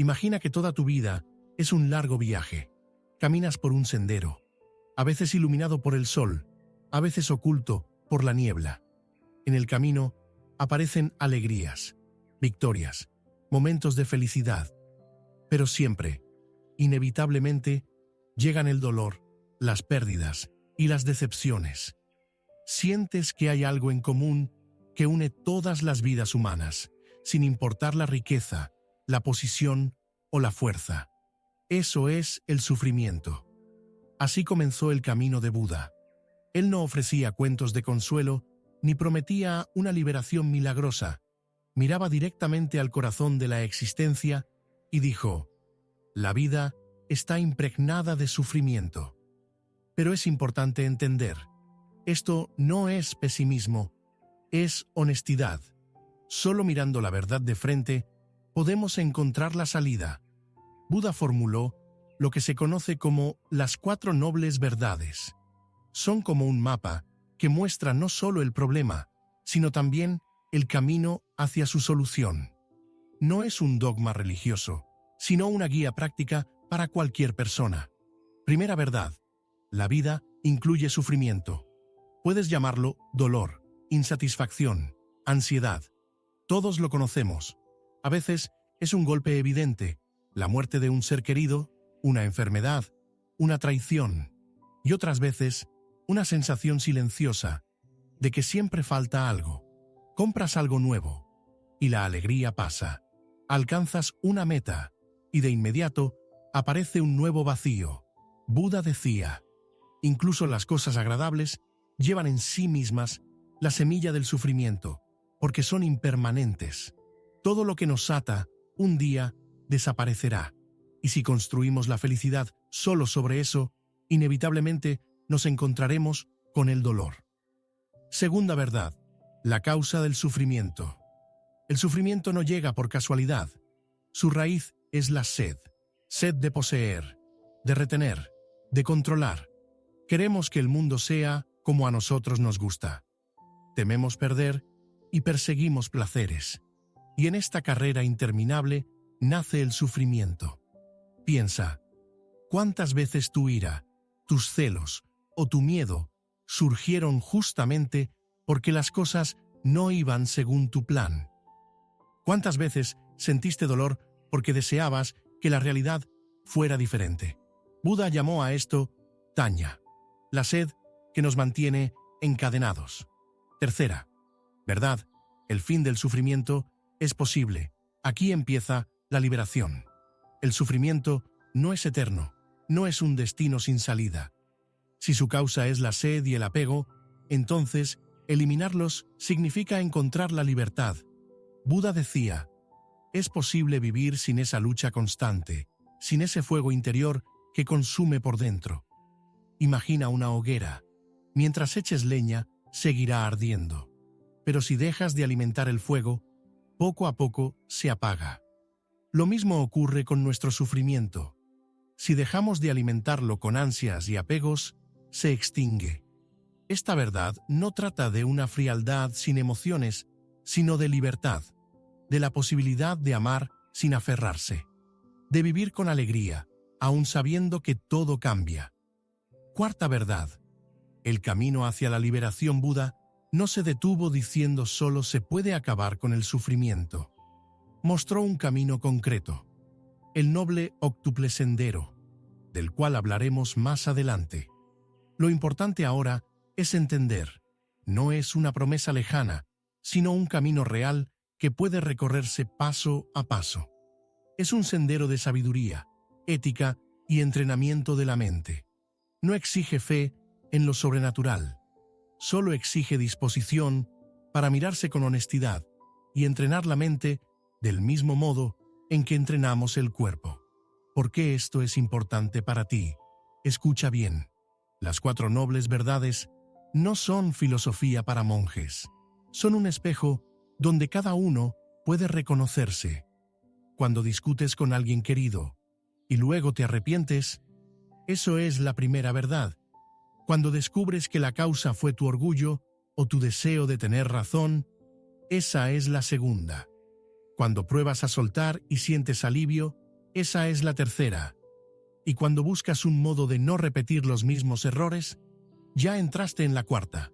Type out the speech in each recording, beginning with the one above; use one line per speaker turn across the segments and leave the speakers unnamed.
Imagina que toda tu vida es un largo viaje. Caminas por un sendero, a veces iluminado por el sol, a veces oculto por la niebla. En el camino aparecen alegrías, victorias, momentos de felicidad, pero siempre, inevitablemente, llegan el dolor, las pérdidas y las decepciones. Sientes que hay algo en común que une todas las vidas humanas, sin importar la riqueza, la posición o la fuerza. Eso es el sufrimiento. Así comenzó el camino de Buda. Él no ofrecía cuentos de consuelo ni prometía una liberación milagrosa. Miraba directamente al corazón de la existencia y dijo: la vida está impregnada de sufrimiento. Pero es importante entender, esto no es pesimismo, es honestidad. Solo mirando la verdad de frente podemos encontrar la salida. Buda formuló lo que se conoce como las 4 nobles verdades. Son como un mapa que muestra no solo el problema, sino también el camino hacia su solución. No es un dogma religioso, sino una guía práctica para cualquier persona. Primera verdad: la vida incluye sufrimiento. Puedes llamarlo dolor, insatisfacción, ansiedad. Todos lo conocemos. A veces es un golpe evidente, la muerte de un ser querido, una enfermedad, una traición. Y otras veces, una sensación silenciosa de que siempre falta algo. Compras algo nuevo y la alegría pasa. Alcanzas una meta y de inmediato aparece un nuevo vacío. Buda decía: incluso las cosas agradables llevan en sí mismas la semilla del sufrimiento, porque son impermanentes. Todo lo que nos ata un día desaparecerá, y si construimos la felicidad solo sobre eso, inevitablemente nos encontraremos con el dolor. Segunda verdad: la causa del sufrimiento. El sufrimiento no llega por casualidad. Su raíz es la sed. Sed de poseer, de retener, de controlar. Queremos que el mundo sea como a nosotros nos gusta. Tememos perder y perseguimos placeres. Y en esta carrera interminable nace el sufrimiento. Piensa, ¿cuántas veces tu ira, tus celos o tu miedo surgieron justamente porque las cosas no iban según tu plan? ¿Cuántas veces sentiste dolor porque deseabas que la realidad fuera diferente? Buda llamó a esto taña, la sed que nos mantiene encadenados. Tercera verdad: el fin del sufrimiento es posible. Aquí empieza la liberación. El sufrimiento no es eterno, no es un destino sin salida. Si su causa es la sed y el apego, entonces eliminarlos significa encontrar la libertad. Buda decía: es posible vivir sin esa lucha constante, sin ese fuego interior que consume por dentro. Imagina una hoguera. Mientras eches leña, seguirá ardiendo. Pero si dejas de alimentar el fuego, poco a poco se apaga. Lo mismo ocurre con nuestro sufrimiento. Si dejamos de alimentarlo con ansias y apegos, se extingue. Esta verdad no trata de una frialdad sin emociones, sino de libertad, de la posibilidad de amar sin aferrarse, de vivir con alegría, aun sabiendo que todo cambia. Cuarta verdad: el camino hacia la liberación. Buda no se detuvo diciendo solo se puede acabar con el sufrimiento. Mostró un camino concreto, el noble óctuple sendero, del cual hablaremos más adelante. Lo importante ahora es entender, no es una promesa lejana, sino un camino real que puede recorrerse paso a paso. Es un sendero de sabiduría, ética y entrenamiento de la mente. No exige fe en lo sobrenatural, solo exige disposición para mirarse con honestidad y entrenar la mente del mismo modo en que entrenamos el cuerpo. ¿Por qué esto es importante para ti? Escucha bien. Las 4 nobles verdades no son filosofía para monjes. Son un espejo donde cada uno puede reconocerse. Cuando discutes con alguien querido y luego te arrepientes, eso es la primera verdad. Cuando descubres que la causa fue tu orgullo o tu deseo de tener razón, esa es la segunda. Cuando pruebas a soltar y sientes alivio, Esa es la tercera. Y cuando buscas un modo de no repetir los mismos errores, ya entraste en la cuarta.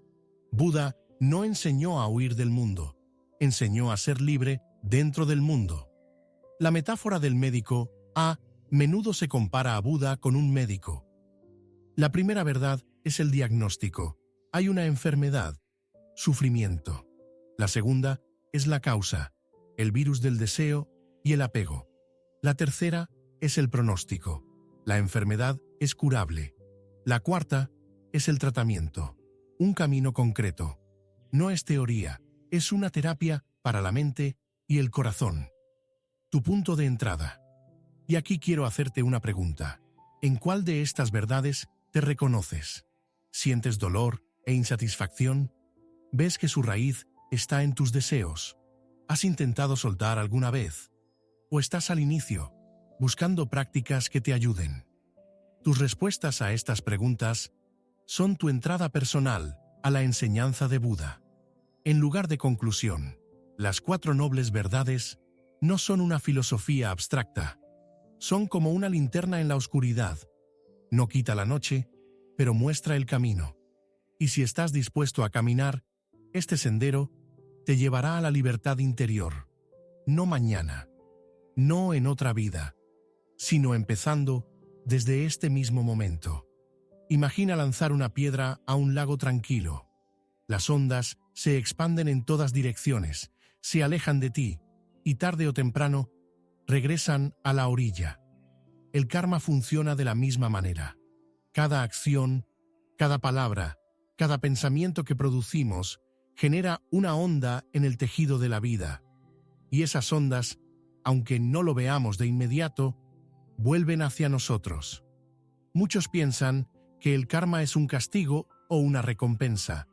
Buda no enseñó a huir del mundo, enseñó a ser libre dentro del mundo. La metáfora del médico a menudo se compara a Buda con un médico. La primera verdad es el diagnóstico. Hay una enfermedad, sufrimiento. La segunda es la causa, el virus del deseo y el apego. La tercera es el pronóstico. La enfermedad es curable. La cuarta es el tratamiento, un camino concreto. No es teoría, es una terapia para la mente y el corazón. Tu punto de entrada. Y aquí quiero hacerte una pregunta. ¿En cuál de estas verdades te reconoces? ¿Sientes dolor e insatisfacción? ¿Ves que su raíz está en tus deseos? ¿Has intentado soltar alguna vez? ¿O estás al inicio, buscando prácticas que te ayuden? Tus respuestas a estas preguntas son tu entrada personal a la enseñanza de Buda. En lugar de conclusión, las 4 nobles verdades no son una filosofía abstracta. Son como una linterna en la oscuridad. No quita la noche, pero muestra el camino. Y si estás dispuesto a caminar, este sendero te llevará a la libertad interior. No mañana, no en otra vida, sino empezando desde este mismo momento. Imagina lanzar una piedra a un lago tranquilo. Las ondas se expanden en todas direcciones, se alejan de ti, y tarde o temprano regresan a la orilla. El karma funciona de la misma manera. Cada acción, cada palabra, cada pensamiento que producimos genera una onda en el tejido de la vida. Y esas ondas, aunque no lo veamos de inmediato, vuelven hacia nosotros. Muchos piensan que el karma es un castigo o una recompensa,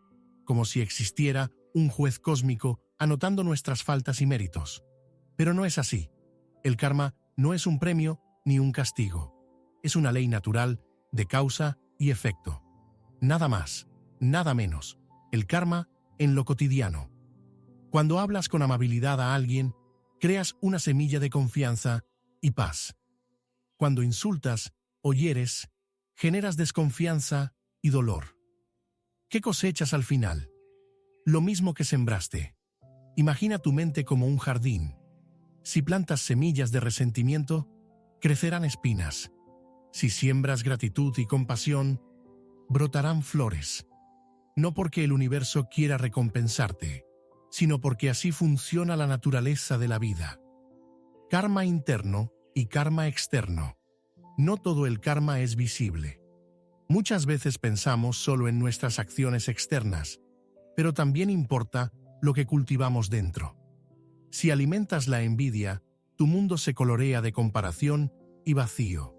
como si existiera un juez cósmico anotando nuestras faltas y méritos. Pero no es así. El karma no es un premio ni un castigo. Es una ley natural de causa y efecto. Nada más, nada menos. El karma en lo cotidiano. Cuando hablas con amabilidad a alguien, creas una semilla de confianza y paz. Cuando insultas o hieres, generas desconfianza y dolor. ¿Qué cosechas al final? Lo mismo que sembraste. Imagina tu mente como un jardín. Si plantas semillas de resentimiento, crecerán espinas. Si siembras gratitud y compasión, brotarán flores. No porque el universo quiera recompensarte, sino porque así funciona la naturaleza de la vida. Karma interno y karma externo. No todo el karma es visible. Muchas veces pensamos solo en nuestras acciones externas, pero también importa lo que cultivamos dentro. Si alimentas la envidia, tu mundo se colorea de comparación y vacío.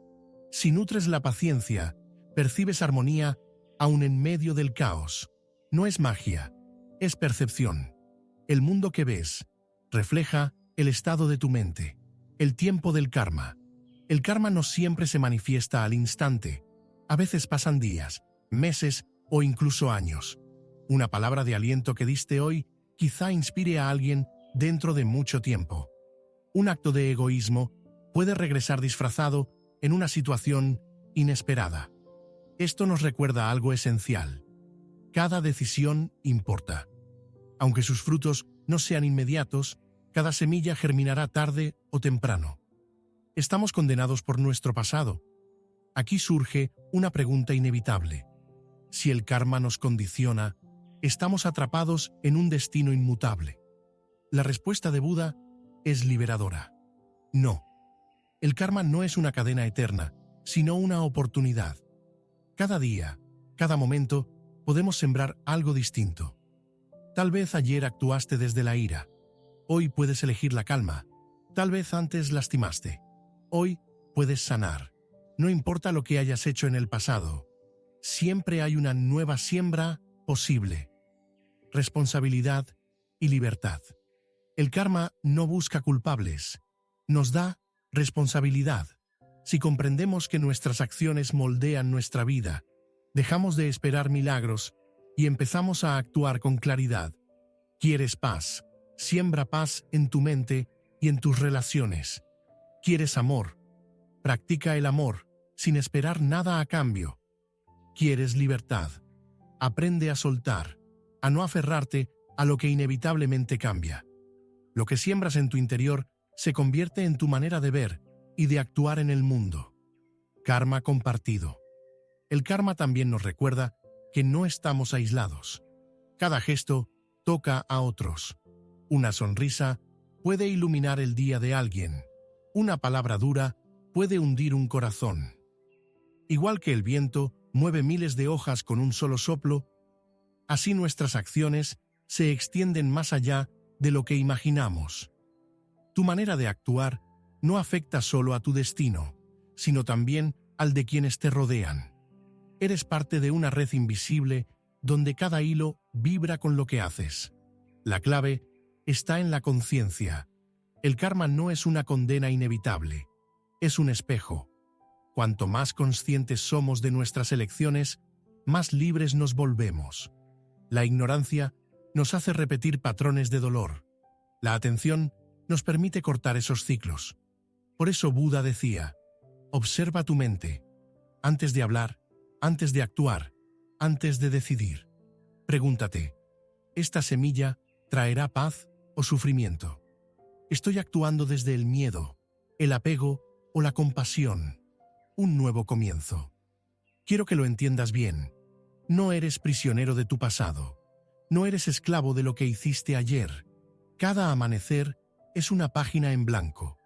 Si nutres la paciencia, percibes armonía aún en medio del caos. No es magia, es percepción. El mundo que ves refleja el estado de tu mente. El tiempo del karma. El karma no siempre se manifiesta al instante. A veces pasan días, meses o incluso años. Una palabra de aliento que diste hoy quizá inspire a alguien dentro de mucho tiempo. Un acto de egoísmo puede regresar disfrazado en una situación inesperada. Esto nos recuerda algo esencial. Cada decisión importa. Aunque sus frutos no sean inmediatos, cada semilla germinará tarde o temprano. Estamos condenados por nuestro pasado. Aquí surge una pregunta inevitable. Si el karma nos condiciona, ¿estamos atrapados en un destino inmutable? La respuesta de Buda es liberadora. No. El karma no es una cadena eterna, sino una oportunidad. Cada día, cada momento, podemos sembrar algo distinto. Tal vez ayer actuaste desde la ira. Hoy puedes elegir la calma. Tal vez antes lastimaste. Hoy puedes sanar. No importa lo que hayas hecho en el pasado. Siempre hay una nueva siembra posible. Responsabilidad y libertad. El karma no busca culpables. Nos da responsabilidad. Si comprendemos que nuestras acciones moldean nuestra vida, dejamos de esperar milagros y empezamos a actuar con claridad. ¿Quieres paz? Siembra paz en tu mente y en tus relaciones. ¿Quieres amor? Practica el amor, sin esperar nada a cambio. ¿Quieres libertad? Aprende a soltar, a no aferrarte a lo que inevitablemente cambia. Lo que siembras en tu interior se convierte en tu manera de ver y de actuar en el mundo. Karma compartido. El karma también nos recuerda que no estamos aislados. Cada gesto toca a otros. Una sonrisa puede iluminar el día de alguien. Una palabra dura puede hundir un corazón. Igual que el viento mueve miles de hojas con un solo soplo, así nuestras acciones se extienden más allá de lo que imaginamos. Tu manera de actuar no afecta solo a tu destino, sino también al de quienes te rodean. Eres parte de una red invisible donde cada hilo vibra con lo que haces. La clave está en la conciencia. El karma no es una condena inevitable, es un espejo. Cuanto más conscientes somos de nuestras elecciones, más libres nos volvemos. La ignorancia nos hace repetir patrones de dolor. La atención nos permite cortar esos ciclos. Por eso Buda decía: observa tu mente, antes de hablar, antes de actuar, antes de decidir. Pregúntate, ¿esta semilla traerá paz o sufrimiento? ¿Estoy actuando desde el miedo, el apego o la compasión? Un nuevo comienzo. Quiero que lo entiendas bien. No eres prisionero de tu pasado. No eres esclavo de lo que hiciste ayer. Cada amanecer es una página en blanco.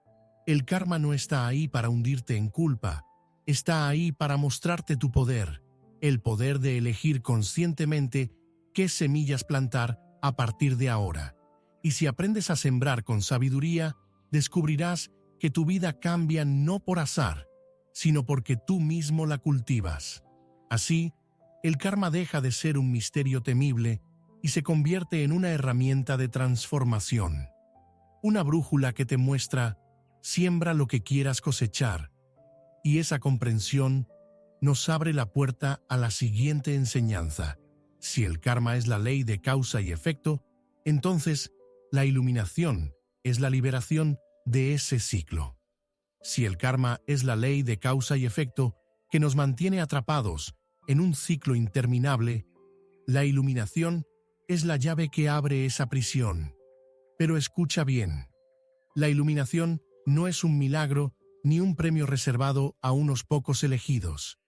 El karma no está ahí para hundirte en culpa. Está ahí para mostrarte tu poder, el poder de elegir conscientemente qué semillas plantar a partir de ahora. Y si aprendes a sembrar con sabiduría, descubrirás que tu vida cambia no por azar, sino porque tú mismo la cultivas. Así, el karma deja de ser un misterio temible y se convierte en una herramienta de transformación. Una brújula que te muestra: siembra lo que quieras cosechar. Y esa comprensión nos abre la puerta a la siguiente enseñanza. Si el karma es la ley de causa y efecto, entonces la iluminación es la liberación de ese ciclo. Si el karma es la ley de causa y efecto que nos mantiene atrapados en un ciclo interminable, la iluminación es la llave que abre esa prisión. Pero escucha bien, la iluminación no es un milagro ni un premio reservado a unos pocos elegidos.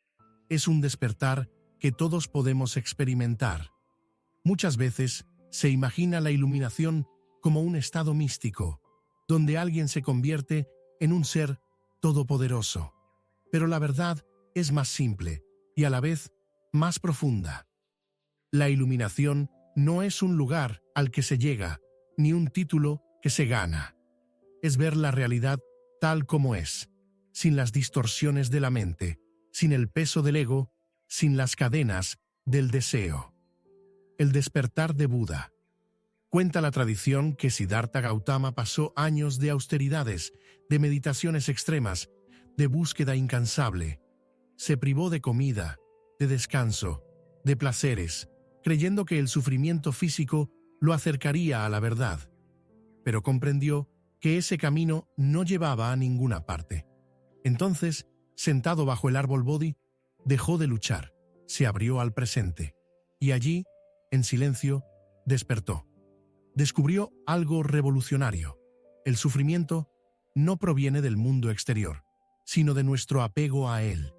Es un despertar que todos podemos experimentar. Muchas veces se imagina la iluminación como un estado místico, donde alguien se convierte en un ser todopoderoso. Pero la verdad es más simple y a la vez más profunda. La iluminación no es un lugar al que se llega, ni un título que se gana. Es ver la realidad tal como es, sin las distorsiones de la mente, sin el peso del ego, sin las cadenas del deseo. El despertar de Buda. Cuenta la tradición que Siddhartha Gautama pasó años de austeridades, de meditaciones extremas, de búsqueda incansable. Se privó de comida, de descanso, de placeres, creyendo que el sufrimiento físico lo acercaría a la verdad. Pero comprendió que ese camino no llevaba a ninguna parte. Entonces, sentado bajo el árbol Bodhi, dejó de luchar, se abrió al presente, y allí, en silencio, despertó. Descubrió algo revolucionario. El sufrimiento no proviene del mundo exterior, sino de nuestro apego a él.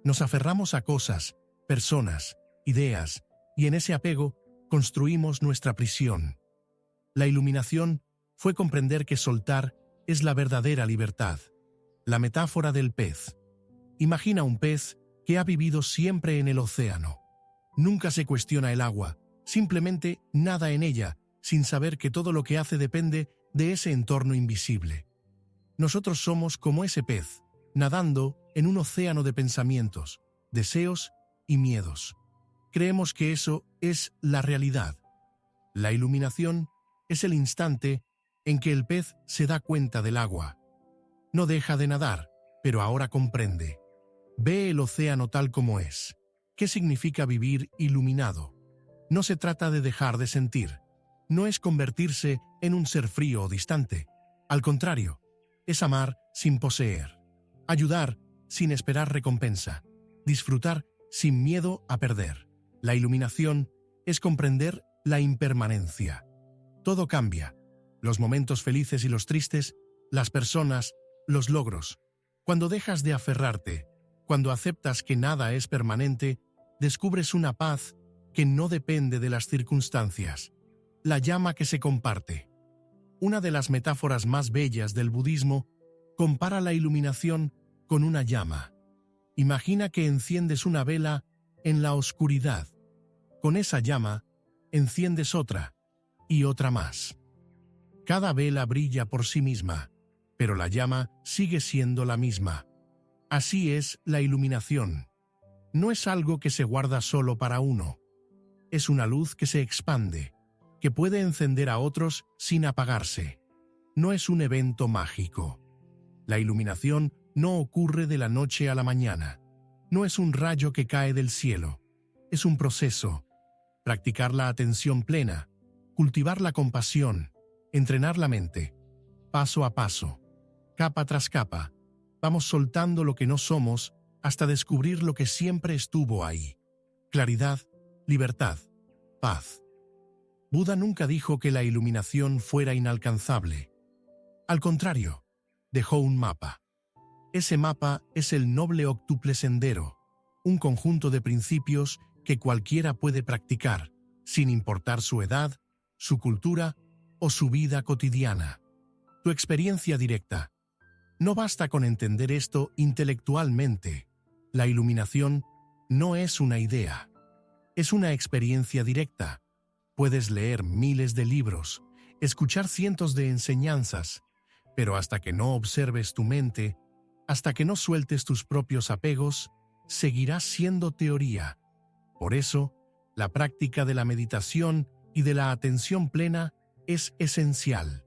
Nos aferramos a cosas, personas, ideas, y en ese apego construimos nuestra prisión. La iluminación fue comprender que soltar es la verdadera libertad. La metáfora del pez. Imagina un pez que ha vivido siempre en el océano. Nunca se cuestiona el agua, simplemente nada en ella, sin saber que todo lo que hace depende de ese entorno invisible. Nosotros somos como ese pez, nadando en un océano de pensamientos, deseos y miedos. Creemos que eso es la realidad. La iluminación es el instante en que el pez se da cuenta del agua. No deja de nadar, pero ahora comprende. Ve el océano tal como es. ¿Qué significa vivir iluminado? No se trata de dejar de sentir. No es convertirse en un ser frío o distante. Al contrario, es amar sin poseer. ayudar sin esperar recompensa, disfrutar sin miedo a perder. La iluminación es comprender la impermanencia. Todo cambia, los momentos felices y los tristes, las personas, los logros. Cuando dejas de aferrarte, cuando aceptas que nada es permanente, descubres una paz que no depende de las circunstancias. La llama que se comparte. Una de las metáforas más bellas del budismo compara la iluminación con una llama. Imagina que enciendes una vela en la oscuridad. Con esa llama, enciendes otra y otra más. Cada vela brilla por sí misma, pero la llama sigue siendo la misma. Así es la iluminación. No es algo que se guarda solo para uno. Es una luz que se expande, que puede encender a otros sin apagarse. No es un evento mágico. La iluminación no ocurre de la noche a la mañana. No es un rayo que cae del cielo. Es un proceso. Practicar la atención plena, cultivar la compasión, entrenar la mente. Paso a paso, capa tras capa, vamos soltando lo que no somos hasta descubrir lo que siempre estuvo ahí. Claridad, libertad, paz. Buda nunca dijo que la iluminación fuera inalcanzable. Al contrario, dejó un mapa. Ese mapa es el noble octuple sendero, un conjunto de principios que cualquiera puede practicar, sin importar su edad, su cultura o su vida cotidiana. Tu experiencia directa. No basta con entender esto intelectualmente. La iluminación no es una idea. Es una experiencia directa. Puedes leer miles de libros, escuchar cientos de enseñanzas, pero hasta que no observes tu mente, hasta que no sueltes tus propios apegos, seguirás siendo teoría. Por eso, la práctica de la meditación y de la atención plena es esencial.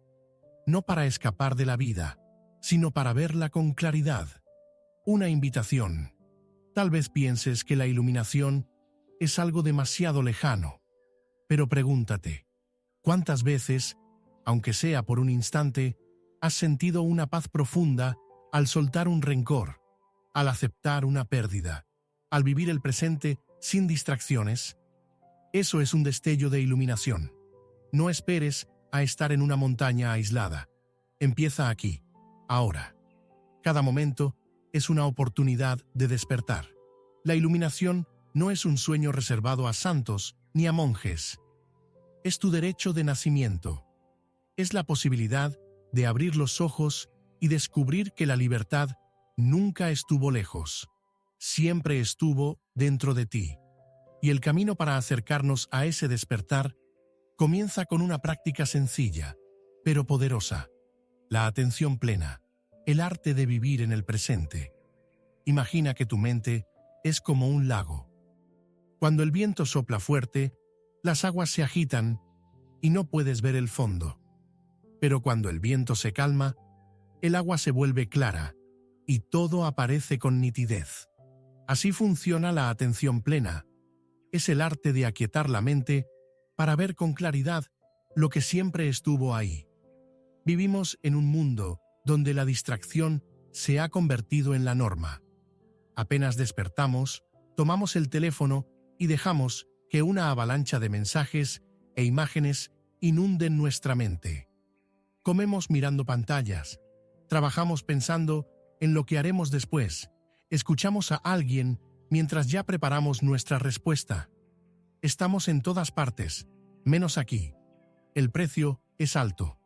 No para escapar de la vida, sino para verla con claridad. Una invitación. Tal vez pienses que la iluminación es algo demasiado lejano, pero pregúntate, ¿cuántas veces, aunque sea por un instante, has sentido una paz profunda al soltar un rencor, al aceptar una pérdida, al vivir el presente sin distracciones? Eso es un destello de iluminación. No esperes a estar en una montaña aislada. Empieza aquí, ahora. Cada momento es una oportunidad de despertar. La iluminación no es un sueño reservado a santos ni a monjes. Es tu derecho de nacimiento. Es la posibilidad de abrir los ojos y descubrir que la libertad nunca estuvo lejos. Siempre estuvo dentro de ti. Y el camino para acercarnos a ese despertar comienza con una práctica sencilla, pero poderosa. La atención plena, el arte de vivir en el presente. Imagina que tu mente es como un lago. Cuando el viento sopla fuerte, las aguas se agitan y no puedes ver el fondo. Pero cuando el viento se calma, el agua se vuelve clara y todo aparece con nitidez. Así funciona la atención plena. Es el arte de aquietar la mente para ver con claridad lo que siempre estuvo ahí. Vivimos en un mundo donde la distracción se ha convertido en la norma. Apenas despertamos, tomamos el teléfono y dejamos que una avalancha de mensajes e imágenes inunden nuestra mente. Comemos mirando pantallas, trabajamos pensando en lo que haremos después, escuchamos a alguien mientras ya preparamos nuestra respuesta. Estamos en todas partes, menos aquí. El precio es alto.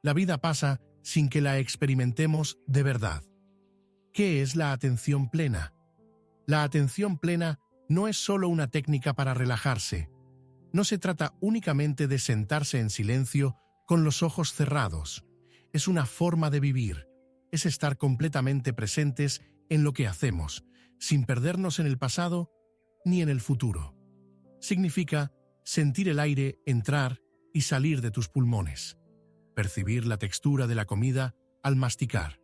La vida pasa sin que la experimentemos de verdad. ¿Qué es la atención plena? La atención plena no es solo una técnica para relajarse. No se trata únicamente de sentarse en silencio con los ojos cerrados. Es una forma de vivir. Es estar completamente presentes en lo que hacemos, sin perdernos en el pasado ni en el futuro. Significa sentir el aire entrar y salir de tus pulmones, percibir la textura de la comida al masticar,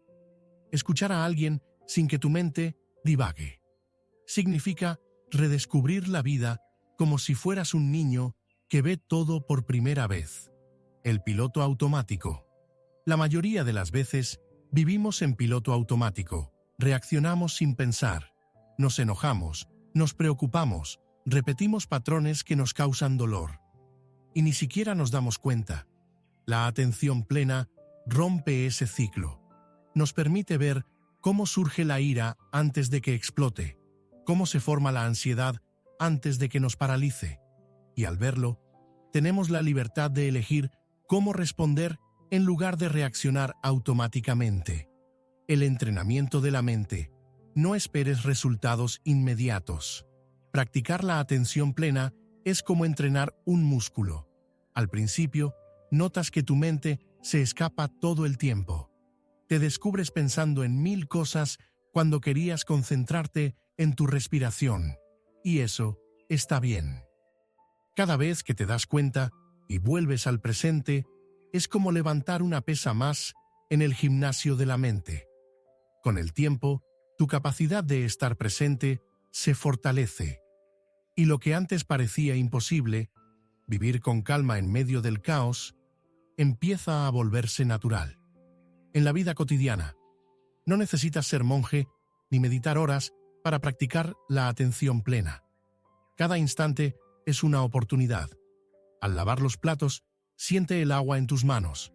escuchar a alguien sin que tu mente divague. Significa redescubrir la vida como si fueras un niño que ve todo por primera vez. El piloto automático. La mayoría de las veces vivimos en piloto automático. reaccionamos sin pensar, nos enojamos, nos preocupamos, repetimos patrones que nos causan dolor. Y ni siquiera nos damos cuenta. La atención plena rompe ese ciclo. Nos permite ver cómo surge la ira antes de que explote, cómo se forma la ansiedad antes de que nos paralice. Y al verlo, tenemos la libertad de elegir cómo responder en lugar de reaccionar automáticamente. El entrenamiento de la mente. No esperes resultados inmediatos. Practicar la atención plena es como entrenar un músculo. Al principio, notas que tu mente se escapa todo el tiempo. Te descubres pensando en 1000 cosas cuando querías concentrarte en tu respiración. Y eso está bien. Cada vez que te das cuenta y vuelves al presente, es como levantar una pesa más en el gimnasio de la mente. Con el tiempo, tu capacidad de estar presente se fortalece. Y lo que antes parecía imposible, vivir con calma en medio del caos, empieza a volverse natural. En la vida cotidiana, no necesitas ser monje ni meditar horas para practicar la atención plena. Cada instante es una oportunidad. Al lavar los platos, siente el agua en tus manos.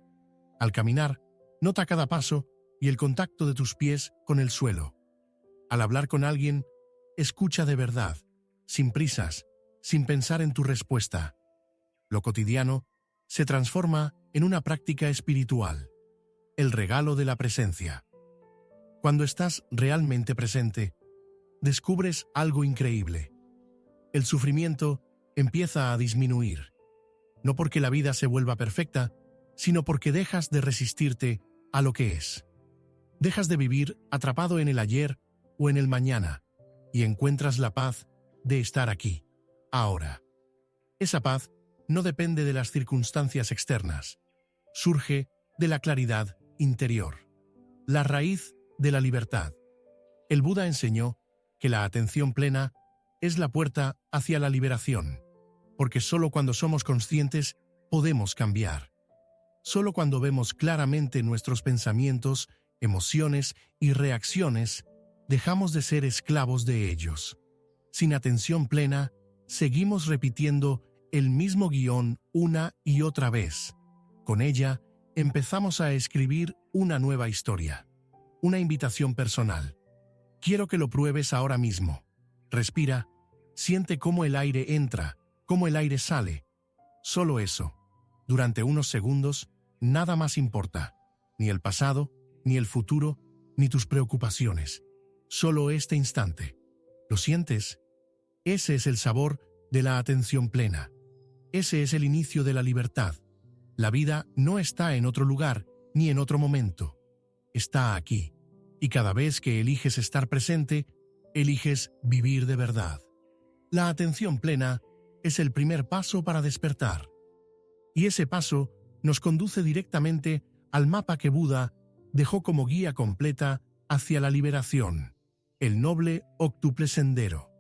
Al caminar, nota cada paso y el contacto de tus pies con el suelo. Al hablar con alguien, escucha de verdad, sin prisas, sin pensar en tu respuesta. Lo cotidiano se transforma en una práctica espiritual, el regalo de la presencia. Cuando estás realmente presente, descubres algo increíble. El sufrimiento empieza a disminuir, no porque la vida se vuelva perfecta, sino porque dejas de resistirte a lo que es. Dejas de vivir atrapado en el ayer o en el mañana y encuentras la paz de estar aquí, ahora. Esa paz no depende de las circunstancias externas, surge de la claridad interior, la raíz de la libertad. El Buda enseñó que la atención plena es la puerta hacia la liberación, porque solo cuando somos conscientes podemos cambiar. Solo cuando vemos claramente nuestros pensamientos, emociones y reacciones, dejamos de ser esclavos de ellos. Sin atención plena, seguimos repitiendo el mismo guión una y otra vez. Con ella, empezamos a escribir una nueva historia. Una invitación personal. Quiero que lo pruebes ahora mismo. Respira, siente cómo el aire entra, cómo el aire sale. Solo eso. Durante unos segundos, nada más importa. Ni el pasado, ni el futuro, ni tus preocupaciones. Solo este instante. ¿Lo sientes? Ese es el sabor de la atención plena. Ese es el inicio de la libertad. La vida no está en otro lugar, ni en otro momento. Está aquí. Y cada vez que eliges estar presente, eliges vivir de verdad. La atención plena es el primer paso para despertar. Y ese paso nos conduce directamente al mapa que Buda dejó como guía completa hacia la liberación, el noble óctuple sendero.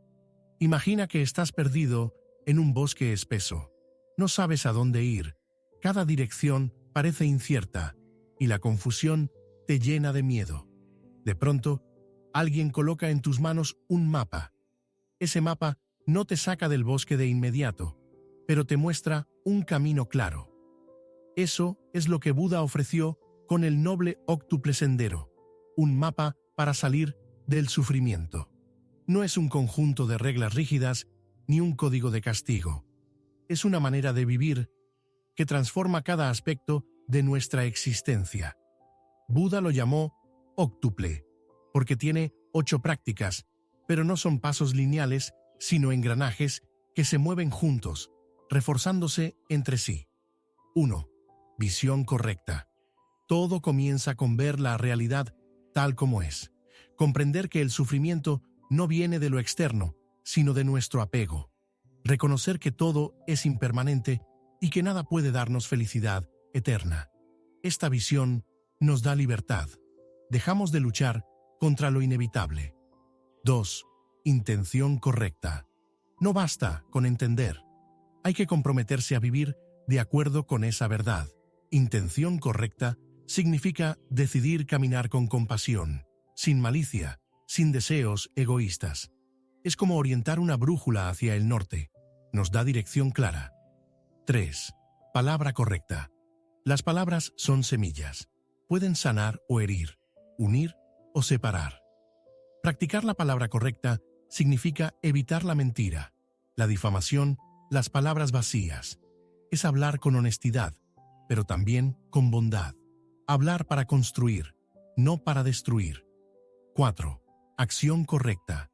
Imagina que estás perdido en un bosque espeso. No sabes a dónde ir. Cada dirección parece incierta y la confusión te llena de miedo. De pronto, alguien coloca en tus manos un mapa. Ese mapa no te saca del bosque de inmediato, pero te muestra un camino claro. Eso es lo que Buda ofreció con el noble óctuple sendero, un mapa para salir del sufrimiento. No es un conjunto de reglas rígidas ni un código de castigo. Es una manera de vivir que transforma cada aspecto de nuestra existencia. Buda lo llamó óctuple, porque tiene 8 prácticas, pero no son pasos lineales, sino engranajes que se mueven juntos, reforzándose entre sí. 1. Visión correcta. Todo comienza con ver la realidad tal como es. Comprender que el sufrimiento no viene de lo externo, sino de nuestro apego. Reconocer que todo es impermanente y que nada puede darnos felicidad eterna. Esta visión nos da libertad. Dejamos de luchar contra lo inevitable. 2. Intención correcta. No basta con entender. Hay que comprometerse a vivir de acuerdo con esa verdad. Intención correcta significa decidir caminar con compasión, sin malicia, sin deseos egoístas. Es como orientar una brújula hacia el norte. Nos da dirección clara. 3. Palabra correcta. Las palabras son semillas. Pueden sanar o herir, unir o separar. Practicar la palabra correcta significa evitar la mentira, la difamación, las palabras vacías. Es hablar con honestidad, pero también con bondad. Hablar para construir, no para destruir. 4. Acción correcta.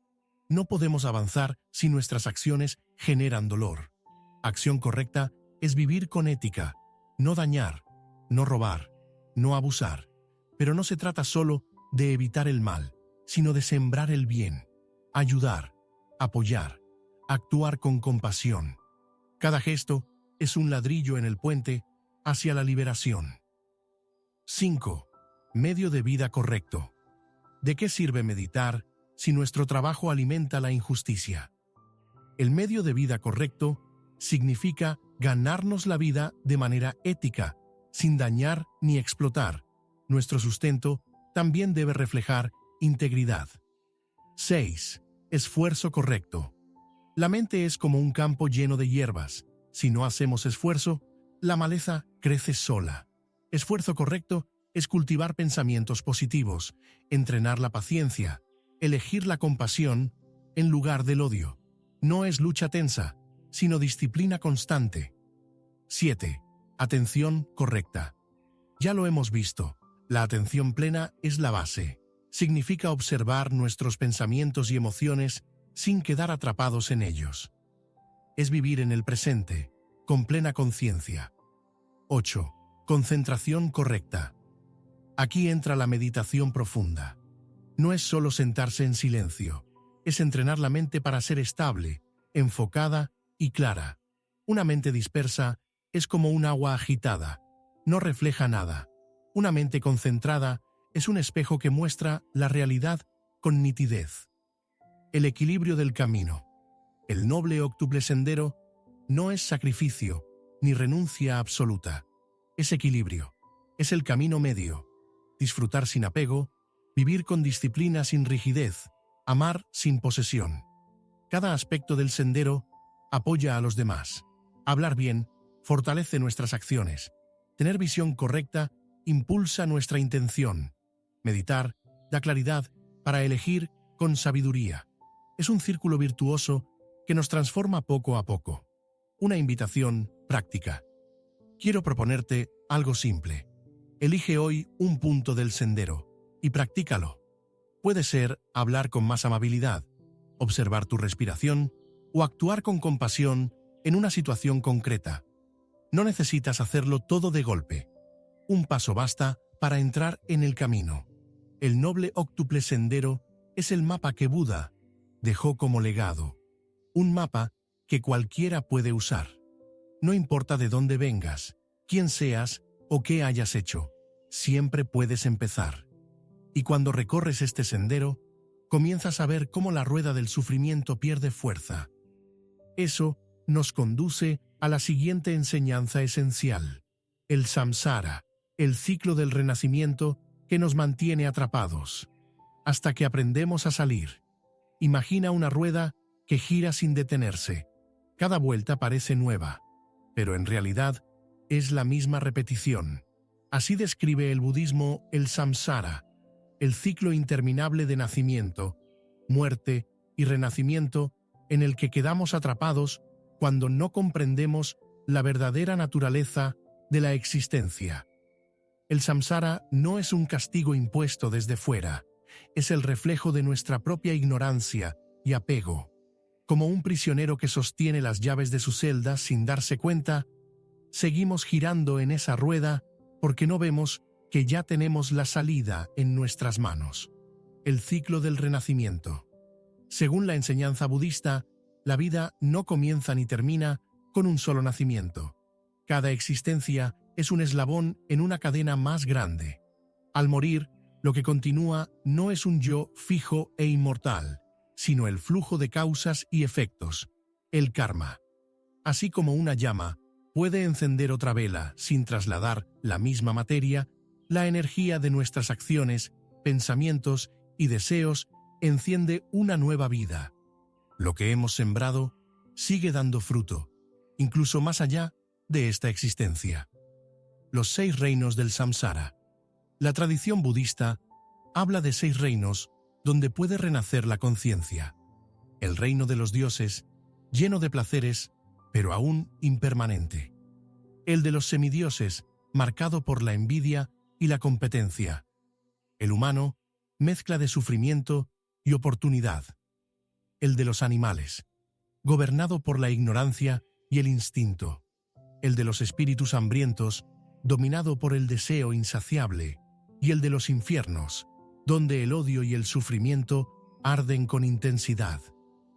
No podemos avanzar si nuestras acciones generan dolor. Acción correcta es vivir con ética, no dañar, no robar, no abusar. Pero no se trata solo de evitar el mal, sino de sembrar el bien, ayudar, apoyar, actuar con compasión. Cada gesto es un ladrillo en el puente hacia la liberación. 5. Medio de vida correcto. ¿De qué sirve meditar si nuestro trabajo alimenta la injusticia? El medio de vida correcto significa ganarnos la vida de manera ética, sin dañar ni explotar. Nuestro sustento también debe reflejar integridad. 6. Esfuerzo correcto. La mente es como un campo lleno de hierbas. Si no hacemos esfuerzo, la maleza crece sola. Esfuerzo correcto es cultivar pensamientos positivos, entrenar la paciencia, elegir la compasión en lugar del odio. No es lucha tensa, sino disciplina constante. 7. Atención correcta. Ya lo hemos visto, la atención plena es la base. Significa observar nuestros pensamientos y emociones sin quedar atrapados en ellos. Es vivir en el presente, con plena conciencia. 8. Concentración correcta. Aquí entra la meditación profunda. No es solo sentarse en silencio, es entrenar la mente para ser estable, enfocada y clara. Una mente dispersa es como un agua agitada, no refleja nada. Una mente concentrada es un espejo que muestra la realidad con nitidez. El equilibrio del camino. El noble óctuple sendero no es sacrificio ni renuncia absoluta. Es equilibrio. Es el camino medio. Disfrutar sin apego, vivir con disciplina sin rigidez, amar sin posesión. Cada aspecto del sendero apoya a los demás. Hablar bien fortalece nuestras acciones. Tener visión correcta impulsa nuestra intención. Meditar da claridad para elegir con sabiduría. Es un círculo virtuoso que nos transforma poco a poco. Una invitación práctica. Quiero proponerte algo simple. Elige hoy un punto del sendero y practícalo. Puede ser hablar con más amabilidad, observar tu respiración o actuar con compasión en una situación concreta. No necesitas hacerlo todo de golpe. Un paso basta para entrar en el camino. El noble óctuple sendero es el mapa que Buda dejó como legado. Un mapa que cualquiera puede usar. No importa de dónde vengas, quién seas o qué hayas hecho, siempre puedes empezar. Y cuando recorres este sendero, comienzas a ver cómo la rueda del sufrimiento pierde fuerza. Eso nos conduce a la siguiente enseñanza esencial: el samsara, el ciclo del renacimiento que nos mantiene atrapados, hasta que aprendemos a salir. Imagina una rueda que gira sin detenerse. Cada vuelta parece nueva, pero en realidad es la misma repetición. Así describe el budismo el samsara, el ciclo interminable de nacimiento, muerte y renacimiento en el que quedamos atrapados cuando no comprendemos la verdadera naturaleza de la existencia. El samsara no es un castigo impuesto desde fuera, es el reflejo de nuestra propia ignorancia y apego. Como un prisionero que sostiene las llaves de su celda sin darse cuenta, seguimos girando en esa rueda porque no vemos que ya tenemos la salida en nuestras manos. El ciclo del renacimiento. Según la enseñanza budista, la vida no comienza ni termina con un solo nacimiento. Cada existencia es un eslabón en una cadena más grande. Al morir, lo que continúa no es un yo fijo e inmortal, sino el flujo de causas y efectos, el karma. Así como una llama puede encender otra vela sin trasladar la misma materia, la energía de nuestras acciones, pensamientos y deseos enciende una nueva vida. Lo que hemos sembrado sigue dando fruto, incluso más allá de esta existencia. Los 6 reinos del samsara. La tradición budista habla de 6 reinos donde puede renacer la conciencia. El reino de los dioses, lleno de placeres, pero aún impermanente. El de los semidioses, marcado por la envidia y la competencia. El humano, mezcla de sufrimiento y oportunidad. El de los animales, gobernado por la ignorancia y el instinto. El de los espíritus hambrientos, dominado por el deseo insaciable. Y el de los infiernos, donde el odio y el sufrimiento arden con intensidad.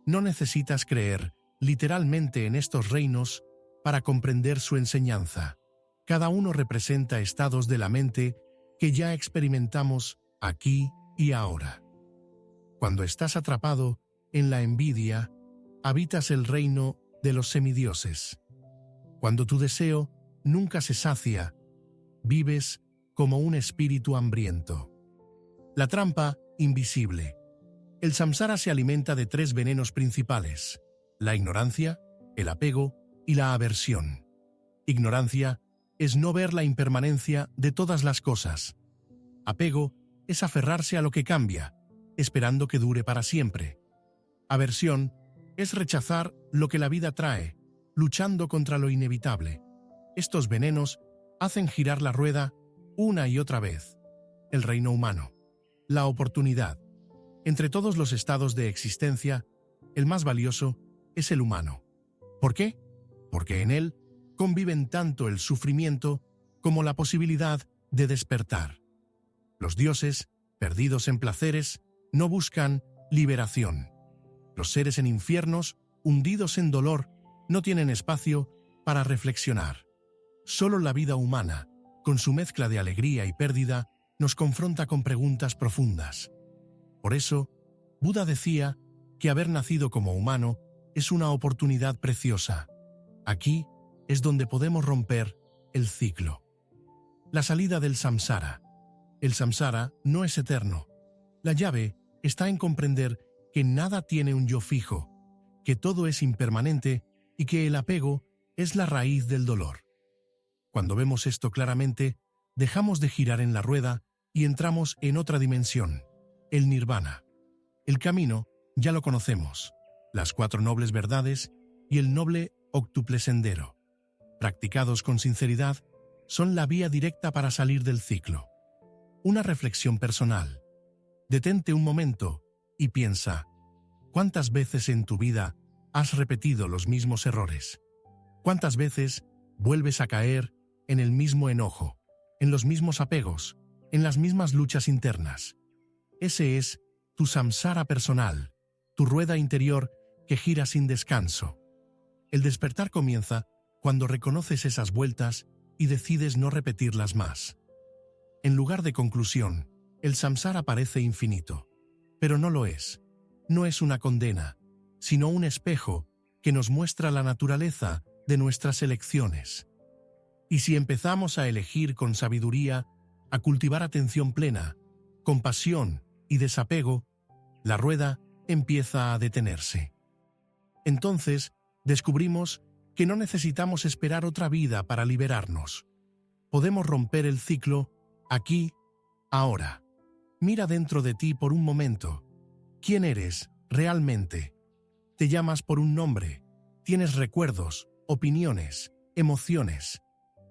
No necesitas creer literalmente en estos reinos para comprender su enseñanza. Cada uno representa estados de la mente que ya experimentamos aquí y ahora. Cuando estás atrapado en la envidia, habitas el reino de los semidioses. Cuando tu deseo nunca se sacia, vives como un espíritu hambriento. La trampa invisible. El samsara se alimenta de 3 venenos principales: la ignorancia, el apego y la aversión. Ignorancia es no ver la impermanencia de todas las cosas. Apego es aferrarse a lo que cambia, esperando que dure para siempre. Aversión es rechazar lo que la vida trae, luchando contra lo inevitable. Estos venenos hacen girar la rueda una y otra vez. El reino humano. La oportunidad. Entre todos los estados de existencia, el más valioso es el humano. ¿Por qué? Porque en él conviven tanto el sufrimiento como la posibilidad de despertar. Los dioses, perdidos en placeres, no buscan liberación. Los seres en infiernos, hundidos en dolor, no tienen espacio para reflexionar. Solo la vida humana, con su mezcla de alegría y pérdida, nos confronta con preguntas profundas. Por eso, Buda decía que haber nacido como humano es una oportunidad preciosa. Aquí es donde podemos romper el ciclo. La salida del samsara. El samsara no es eterno. La llave está en comprender que nada tiene un yo fijo, que todo es impermanente y que el apego es la raíz del dolor. Cuando vemos esto claramente, dejamos de girar en la rueda y entramos en otra dimensión, el nirvana. El camino ya lo conocemos, las 4 nobles verdades y el noble octuple sendero. Practicados con sinceridad, son la vía directa para salir del ciclo. Una reflexión personal. Detente un momento y piensa, ¿cuántas veces en tu vida has repetido los mismos errores? ¿Cuántas veces vuelves a caer en el mismo enojo, en los mismos apegos, en las mismas luchas internas? Ese es tu samsara personal, tu rueda interior que gira sin descanso. El despertar comienza cuando reconoces esas vueltas y decides no repetirlas más. En lugar de conclusión, el samsara parece infinito, pero no lo es. No es una condena, sino un espejo que nos muestra la naturaleza de nuestras elecciones. Y si empezamos a elegir con sabiduría, a cultivar atención plena, compasión y desapego, la rueda empieza a detenerse. Entonces, descubrimos que no necesitamos esperar otra vida para liberarnos. Podemos romper el ciclo aquí, ahora. Mira dentro de ti por un momento. ¿Quién eres realmente? Te llamas por un nombre, tienes recuerdos, opiniones, emociones.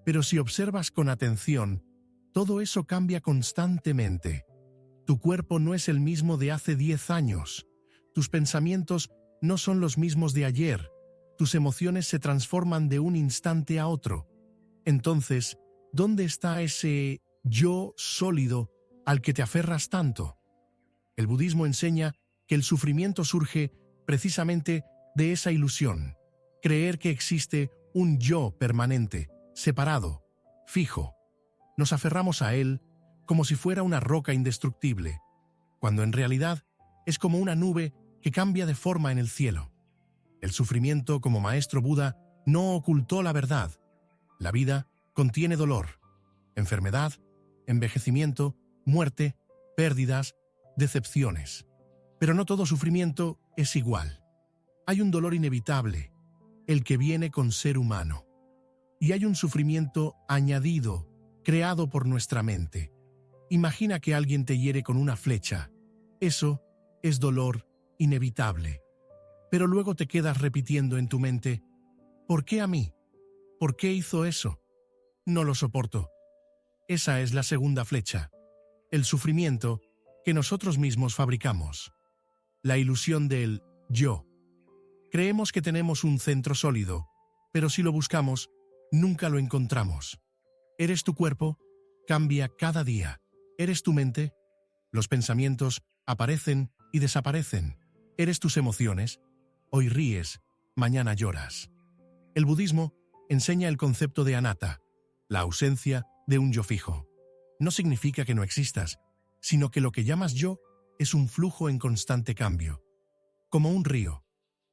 Pero si observas con atención, todo eso cambia constantemente. Tu cuerpo no es el mismo de hace 10 años. Tus pensamientos no son los mismos de ayer. Tus emociones se transforman de un instante a otro. Entonces, ¿dónde está ese yo sólido al que te aferras tanto? El budismo enseña que el sufrimiento surge precisamente de esa ilusión. Creer que existe un yo permanente, separado, fijo. Nos aferramos a él como si fuera una roca indestructible, cuando en realidad es como una nube que cambia de forma en el cielo. El sufrimiento, como maestro Buda, no ocultó la verdad. La vida contiene dolor, enfermedad, envejecimiento, muerte, pérdidas, decepciones. Pero no todo sufrimiento es igual. Hay un dolor inevitable, el que viene con ser humano. Y hay un sufrimiento añadido, creado por nuestra mente. Imagina que alguien te hiere con una flecha. Eso es dolor inevitable. Pero luego te quedas repitiendo en tu mente, ¿por qué a mí? ¿Por qué hizo eso? No lo soporto. Esa es la segunda flecha. El sufrimiento que nosotros mismos fabricamos. La ilusión del yo. Creemos que tenemos un centro sólido, pero si lo buscamos, nunca lo encontramos. ¿Eres tu cuerpo? Cambia cada día. ¿Eres tu mente? Los pensamientos aparecen y desaparecen. ¿Eres tus emociones? Hoy ríes, mañana lloras. El budismo enseña el concepto de anatta, la ausencia de un yo fijo. No significa que no existas, sino que lo que llamas yo es un flujo en constante cambio. Como un río.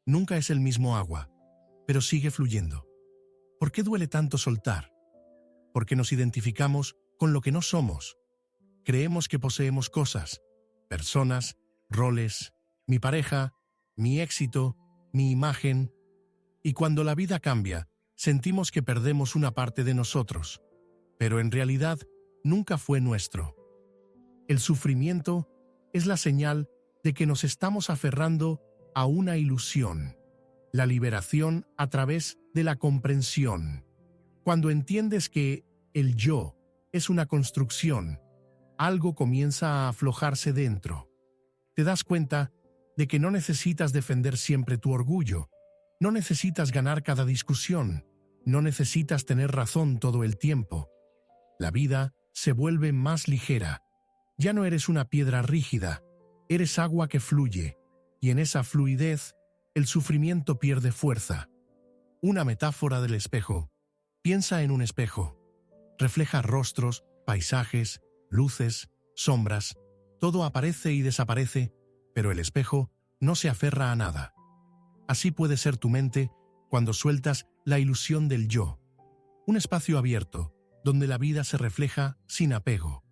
Nunca es el mismo agua, pero sigue fluyendo. ¿Por qué duele tanto soltar? Porque nos identificamos con lo que no somos. Creemos que poseemos cosas, personas, roles, mi pareja, mi éxito, mi imagen. Y cuando la vida cambia, sentimos que perdemos una parte de nosotros, pero en realidad nunca fue nuestro. El sufrimiento es la señal de que nos estamos aferrando a una ilusión, la liberación a través de la comprensión. Cuando entiendes que el yo es una construcción, algo comienza a aflojarse dentro. Te das cuenta de que no necesitas defender siempre tu orgullo, no necesitas ganar cada discusión, no necesitas tener razón todo el tiempo. La vida se vuelve más ligera. Ya no eres una piedra rígida, eres agua que fluye, y en esa fluidez el sufrimiento pierde fuerza. Una metáfora del espejo. Piensa en un espejo. Refleja rostros, paisajes, luces, sombras. Todo aparece y desaparece, pero el espejo no se aferra a nada. Así puede ser tu mente cuando sueltas la ilusión del yo. Un espacio abierto, donde la vida se refleja sin apego.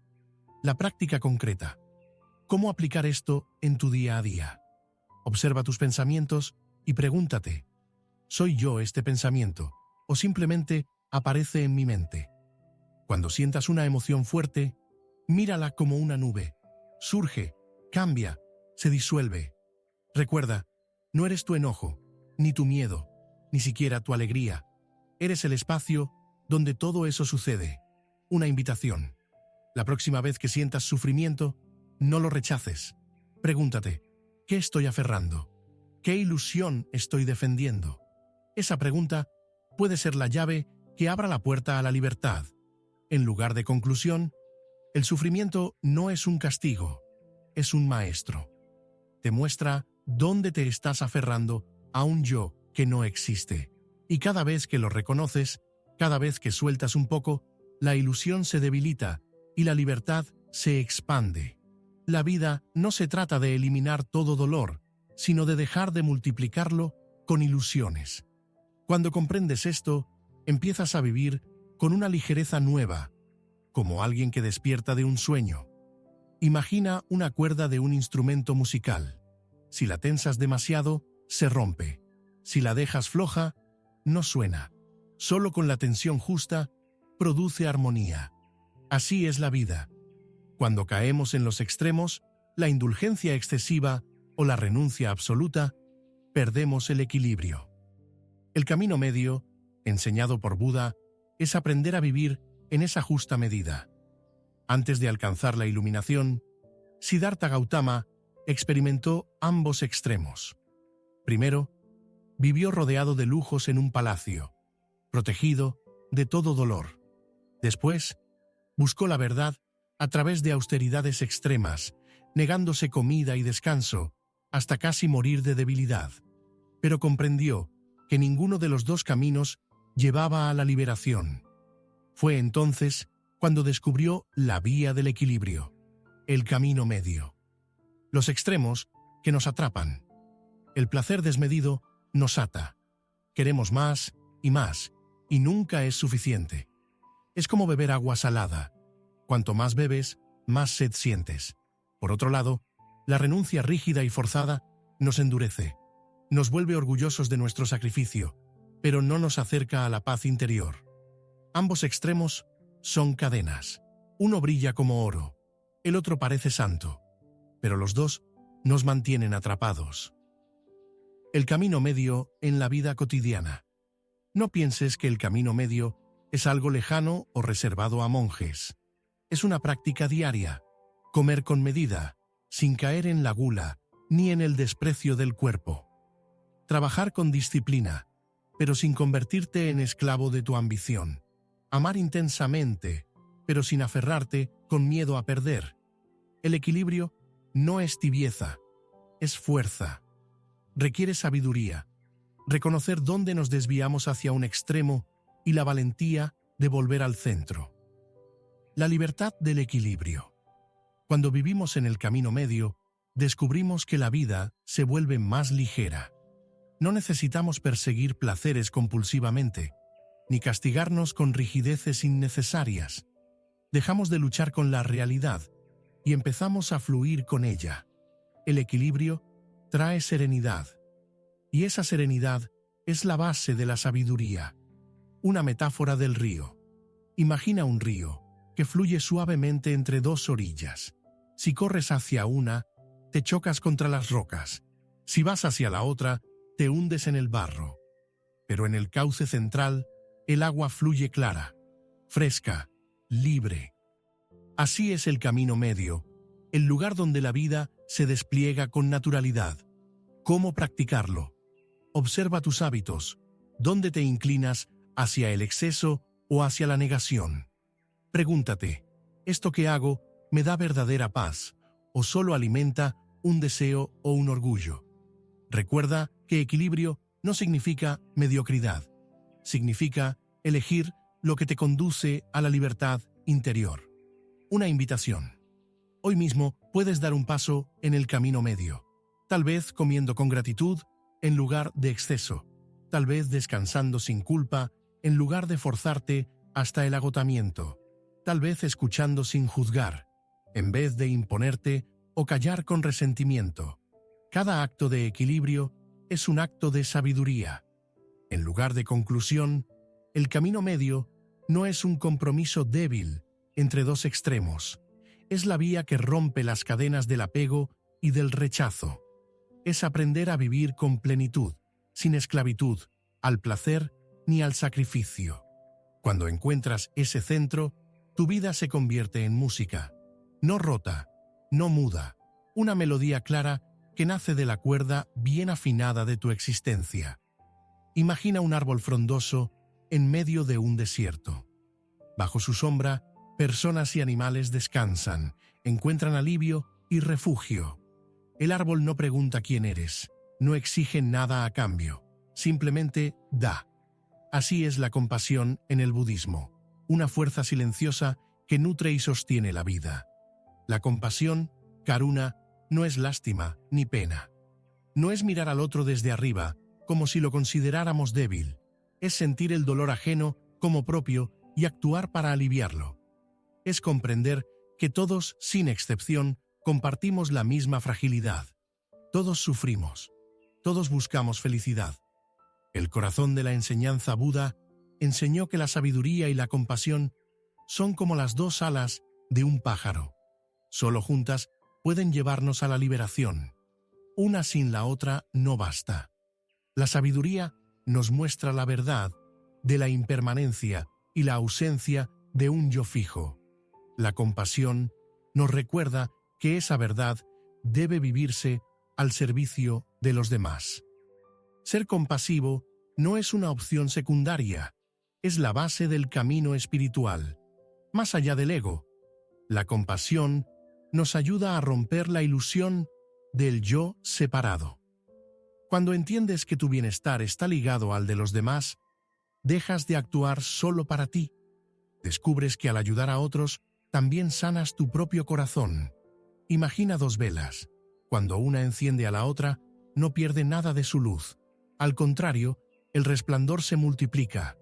La práctica concreta. ¿Cómo aplicar esto en tu día a día? Observa tus pensamientos y pregúntate, ¿soy yo este pensamiento o simplemente aparece en mi mente? Cuando sientas una emoción fuerte, mírala como una nube. Surge, cambia, se disuelve. Recuerda, no eres tu enojo, ni tu miedo, ni siquiera tu alegría. Eres el espacio donde todo eso sucede. Una invitación. La próxima vez que sientas sufrimiento, no lo rechaces. Pregúntate, ¿qué estoy aferrando? ¿Qué ilusión estoy defendiendo? Esa pregunta puede ser la llave que abra la puerta a la libertad. En lugar de conclusión, el sufrimiento no es un castigo, es un maestro. Te muestra dónde te estás aferrando a un yo que no existe. Y cada vez que lo reconoces, cada vez que sueltas un poco, la ilusión se debilita y la libertad se expande. La vida no se trata de eliminar todo dolor, sino de dejar de multiplicarlo con ilusiones. Cuando comprendes esto, empiezas a vivir con una ligereza nueva, como alguien que despierta de un sueño. Imagina una cuerda de un instrumento musical. Si la tensas demasiado, se rompe. Si la dejas floja, no suena. Solo con la tensión justa, produce armonía. Así es la vida. Cuando caemos en los extremos, la indulgencia excesiva o la renuncia absoluta, perdemos el equilibrio. El camino medio, enseñado por Buda, es aprender a vivir en esa justa medida. Antes de alcanzar la iluminación, Siddhartha Gautama experimentó ambos extremos. Primero, vivió rodeado de lujos en un palacio, protegido de todo dolor. Después, buscó la verdad a través de austeridades extremas, negándose comida y descanso, hasta casi morir de debilidad. Pero comprendió que ninguno de los dos caminos llevaba a la liberación. Fue entonces cuando descubrió la vía del equilibrio, el camino medio. Los extremos que nos atrapan. El placer desmedido nos ata. Queremos más, y nunca es suficiente. Es como beber agua salada. Cuanto más bebes, más sed sientes. Por otro lado, La renuncia rígida y forzada nos endurece, nos vuelve orgullosos de nuestro sacrificio, pero no nos acerca a la paz interior. Ambos extremos son cadenas. Uno brilla como oro, el otro parece santo, pero los dos nos mantienen atrapados. El camino medio en la vida cotidiana. No pienses que el camino medio es algo lejano o reservado a monjes. Es una práctica diaria. Comer con medida, sin caer en la gula ni en el desprecio del cuerpo. Trabajar con disciplina, pero sin convertirte en esclavo de tu ambición. Amar intensamente, pero sin aferrarte con miedo a perder. El equilibrio no es tibieza, es fuerza. Requiere sabiduría, reconocer dónde nos desviamos hacia un extremo y la valentía de volver al centro. La libertad del equilibrio. Cuando vivimos en el camino medio, descubrimos que la vida se vuelve más ligera. No necesitamos perseguir placeres compulsivamente, ni castigarnos con rigideces innecesarias. Dejamos de luchar con la realidad y empezamos a fluir con ella. El equilibrio trae serenidad, y esa serenidad es la base de la sabiduría. Una metáfora del río. Imagina un río que fluye suavemente entre dos orillas. Si corres hacia una, te chocas contra las rocas. Si vas hacia la otra, te hundes en el barro. Pero en el cauce central, el agua fluye clara, fresca, libre. Así es el camino medio, el lugar donde la vida se despliega con naturalidad. ¿Cómo practicarlo? Observa tus hábitos. ¿Dónde te inclinas hacia el exceso o hacia la negación? Pregúntate, ¿esto que hago me da verdadera paz o solo alimenta un deseo o un orgullo? Recuerda que equilibrio no significa mediocridad. Significa elegir lo que te conduce a la libertad interior. Una invitación. Hoy mismo puedes dar un paso en el camino medio. Tal vez comiendo con gratitud en lugar de exceso. Tal vez descansando sin culpa en lugar de forzarte hasta el agotamiento. Tal vez escuchando sin juzgar, en vez de imponerte o callar con resentimiento. Cada acto de equilibrio es un acto de sabiduría. En lugar de conclusión, el camino medio no es un compromiso débil entre dos extremos. Es la vía que rompe las cadenas del apego y del rechazo. Es aprender a vivir con plenitud, sin esclavitud, al placer ni al sacrificio. Cuando encuentras ese centro, tu vida se convierte en música. No rota, no muda. Una melodía clara que nace de la cuerda bien afinada de tu existencia. Imagina un árbol frondoso en medio de un desierto. Bajo su sombra, personas y animales descansan, encuentran alivio y refugio. El árbol no pregunta quién eres, no exige nada a cambio, simplemente da. Así es la compasión en el budismo, una fuerza silenciosa que nutre y sostiene la vida. La compasión, karuna, no es lástima ni pena. No es mirar al otro desde arriba, como si lo consideráramos débil. Es sentir el dolor ajeno como propio y actuar para aliviarlo. Es comprender que todos, sin excepción, compartimos la misma fragilidad. Todos sufrimos. Todos buscamos felicidad. El corazón de la enseñanza Buda enseñó que la sabiduría y la compasión son como las dos alas de un pájaro. Solo juntas pueden llevarnos a la liberación. Una sin la otra no basta. La sabiduría nos muestra la verdad de la impermanencia y la ausencia de un yo fijo. La compasión nos recuerda que esa verdad debe vivirse al servicio de los demás. Ser compasivo no es una opción secundaria, es la base del camino espiritual. Más allá del ego, la compasión nos ayuda a romper la ilusión del yo separado. Cuando entiendes que tu bienestar está ligado al de los demás, dejas de actuar solo para ti. Descubres que al ayudar a otros, también sanas tu propio corazón. Imagina dos velas. Cuando una enciende a la otra, no pierde nada de su luz. Al contrario, el resplandor se multiplica.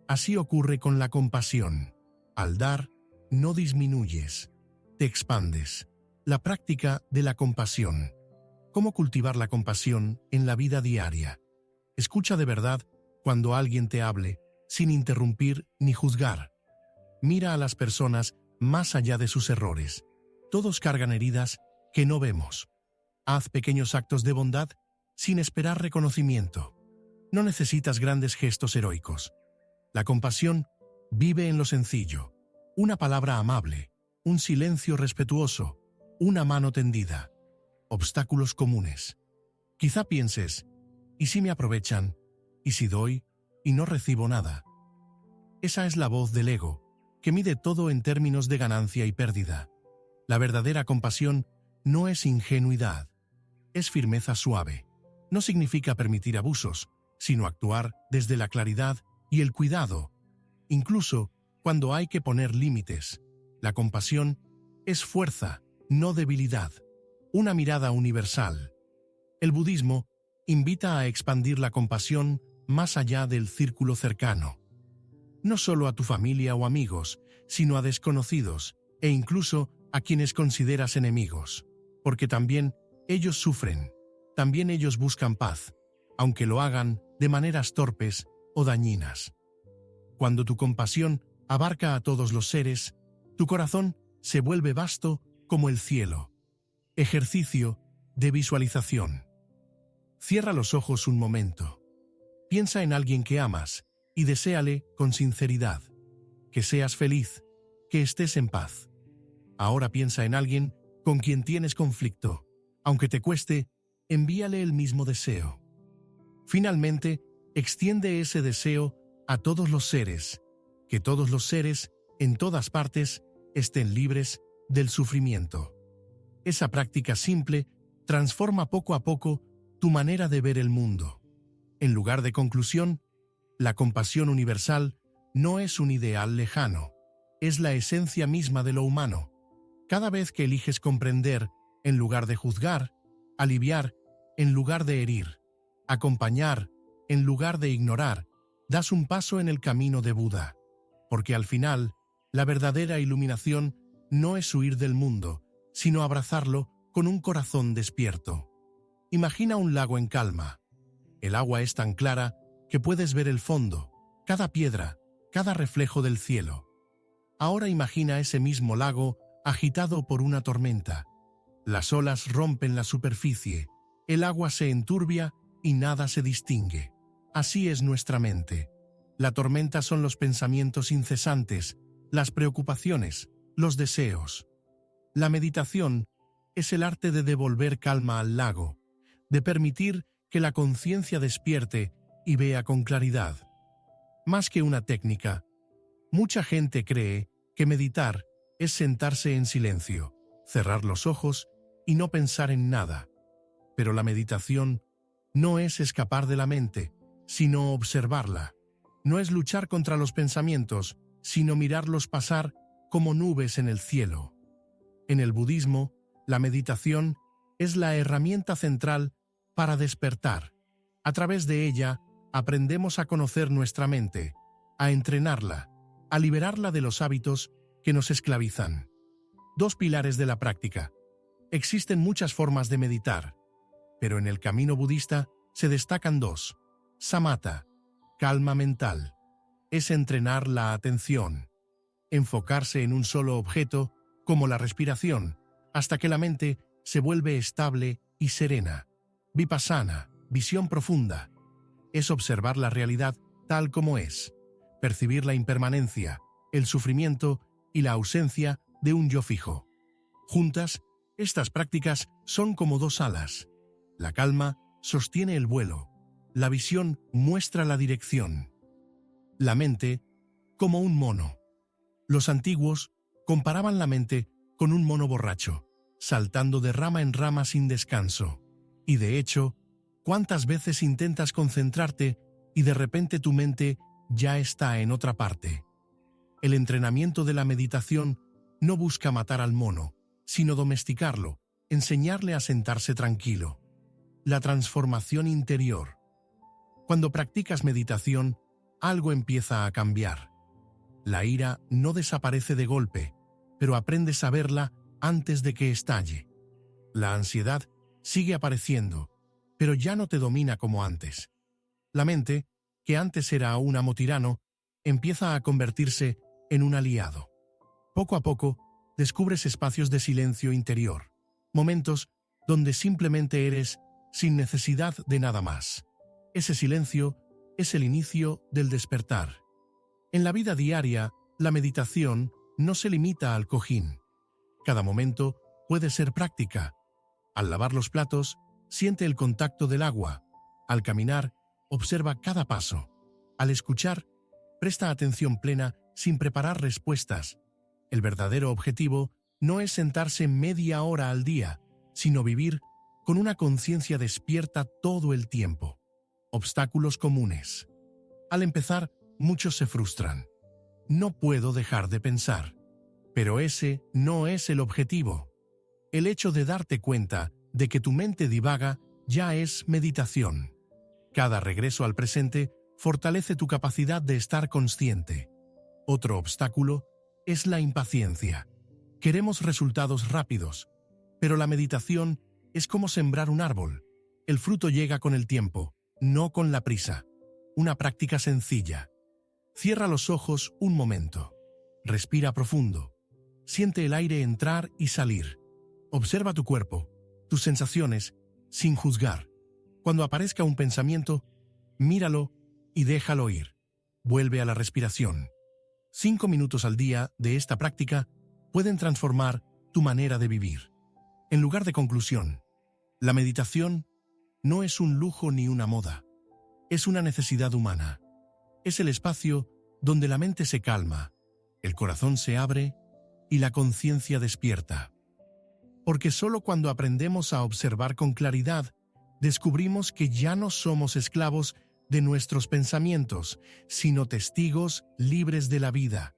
Así ocurre con la compasión. Al dar, no disminuyes, te expandes. La práctica de la compasión. ¿Cómo cultivar la compasión en la vida diaria? Escucha de verdad cuando alguien te hable, sin interrumpir ni juzgar. Mira a las personas más allá de sus errores. Todos cargan heridas que no vemos. Haz pequeños actos de bondad sin esperar reconocimiento. No necesitas grandes gestos heroicos. La compasión vive en lo sencillo. Una palabra amable, un silencio respetuoso, una mano tendida. Obstáculos comunes. Quizá pienses, ¿y si me aprovechan? ¿Y si doy y no recibo nada? Esa es la voz del ego, que mide todo en términos de ganancia y pérdida. La verdadera compasión no es ingenuidad, es firmeza suave. No significa permitir abusos, sino actuar desde la claridad y el cuidado, incluso cuando hay que poner límites. La compasión es fuerza, no debilidad. Una mirada universal. El budismo invita a expandir la compasión más allá del círculo cercano. No solo a tu familia o amigos, sino a desconocidos e incluso a quienes consideras enemigos. Porque también ellos sufren, también ellos buscan paz, aunque lo hagan de maneras torpes o dañinas. Cuando tu compasión abarca a todos los seres, tu corazón se vuelve vasto como el cielo. Ejercicio de visualización. Cierra los ojos un momento. Piensa en alguien que amas y deséale con sinceridad. Que seas feliz, que estés en paz. Ahora piensa en alguien con quien tienes conflicto. Aunque te cueste, envíale el mismo deseo. Finalmente, extiende ese deseo a todos los seres. Que todos los seres, en todas partes, estén libres del sufrimiento. Esa práctica simple transforma poco a poco tu manera de ver el mundo. En lugar de conclusión, la compasión universal no es un ideal lejano, es la esencia misma de lo humano. Cada vez que eliges comprender en lugar de juzgar, aliviar en lugar de herir, acompañar en lugar de ignorar, das un paso en el camino de Buda. Porque al final, la verdadera iluminación no es huir del mundo, sino abrazarlo con un corazón despierto. Imagina un lago en calma. El agua es tan clara que puedes ver el fondo, cada piedra, cada reflejo del cielo. Ahora imagina ese mismo lago agitado por una tormenta. Las olas rompen la superficie, el agua se enturbia y nada se distingue. Así es nuestra mente. La tormenta son los pensamientos incesantes, las preocupaciones, los deseos. La meditación es el arte de devolver calma al lago, de permitir que la conciencia despierte y vea con claridad. Más que una técnica, mucha gente cree que meditar es sentarse en silencio, cerrar los ojos y no pensar en nada. Pero la meditación no es escapar de la mente, sino observarla. No es luchar contra los pensamientos, sino mirarlos pasar como nubes en el cielo. En el budismo, la meditación es la herramienta central para despertar. A través de ella, aprendemos a conocer nuestra mente, a entrenarla, a liberarla de los hábitos que nos esclavizan. Dos pilares de la práctica. Existen muchas formas de meditar, pero en el camino budista se destacan dos. Samatha, calma mental, es entrenar la atención, enfocarse en un solo objeto, como la respiración, hasta que la mente se vuelve estable y serena. Vipassana, visión profunda, es observar la realidad tal como es, percibir la impermanencia, el sufrimiento y la ausencia de un yo fijo. Juntas, estas prácticas son como dos alas. La calma sostiene el vuelo, la visión muestra la dirección. La mente, como un mono. Los antiguos comparaban la mente con un mono borracho, saltando de rama en rama sin descanso. Y de hecho, ¿cuántas veces intentas concentrarte y de repente tu mente ya está en otra parte? El entrenamiento de la meditación no busca matar al mono, sino domesticarlo, enseñarle a sentarse tranquilo. La transformación interior. Cuando practicas meditación, algo empieza a cambiar. La ira no desaparece de golpe, pero aprendes a verla antes de que estalle. La ansiedad sigue apareciendo, pero ya no te domina como antes. La mente, que antes era un amo tirano, empieza a convertirse en un aliado. Poco a poco, descubres espacios de silencio interior, momentos donde simplemente eres sin necesidad de nada más. Ese silencio es el inicio del despertar. En la vida diaria, la meditación no se limita al cojín. Cada momento puede ser práctica. Al lavar los platos, siente el contacto del agua. Al caminar, observa cada paso. Al escuchar, presta atención plena sin preparar respuestas. El verdadero objetivo no es sentarse media hora al día, sino vivir con una conciencia despierta todo el tiempo. Obstáculos comunes. Al empezar, muchos se frustran. No puedo dejar de pensar. Pero ese no es el objetivo. El hecho de darte cuenta de que tu mente divaga ya es meditación. Cada regreso al presente fortalece tu capacidad de estar consciente. Otro obstáculo es la impaciencia. Queremos resultados rápidos, pero la meditación es como sembrar un árbol. El fruto llega con el tiempo, no con la prisa. Una práctica sencilla. Cierra los ojos un momento. Respira profundo. Siente el aire entrar y salir. Observa tu cuerpo, tus sensaciones, sin juzgar. Cuando aparezca un pensamiento, míralo y déjalo ir. Vuelve a la respiración. 5 minutos al día de esta práctica pueden transformar tu manera de vivir. En lugar de conclusión, la meditación no es un lujo ni una moda. Es una necesidad humana. Es el espacio donde la mente se calma, el corazón se abre y la conciencia despierta. Porque solo cuando aprendemos a observar con claridad, descubrimos que ya no somos esclavos de nuestros pensamientos, sino testigos libres de la vida.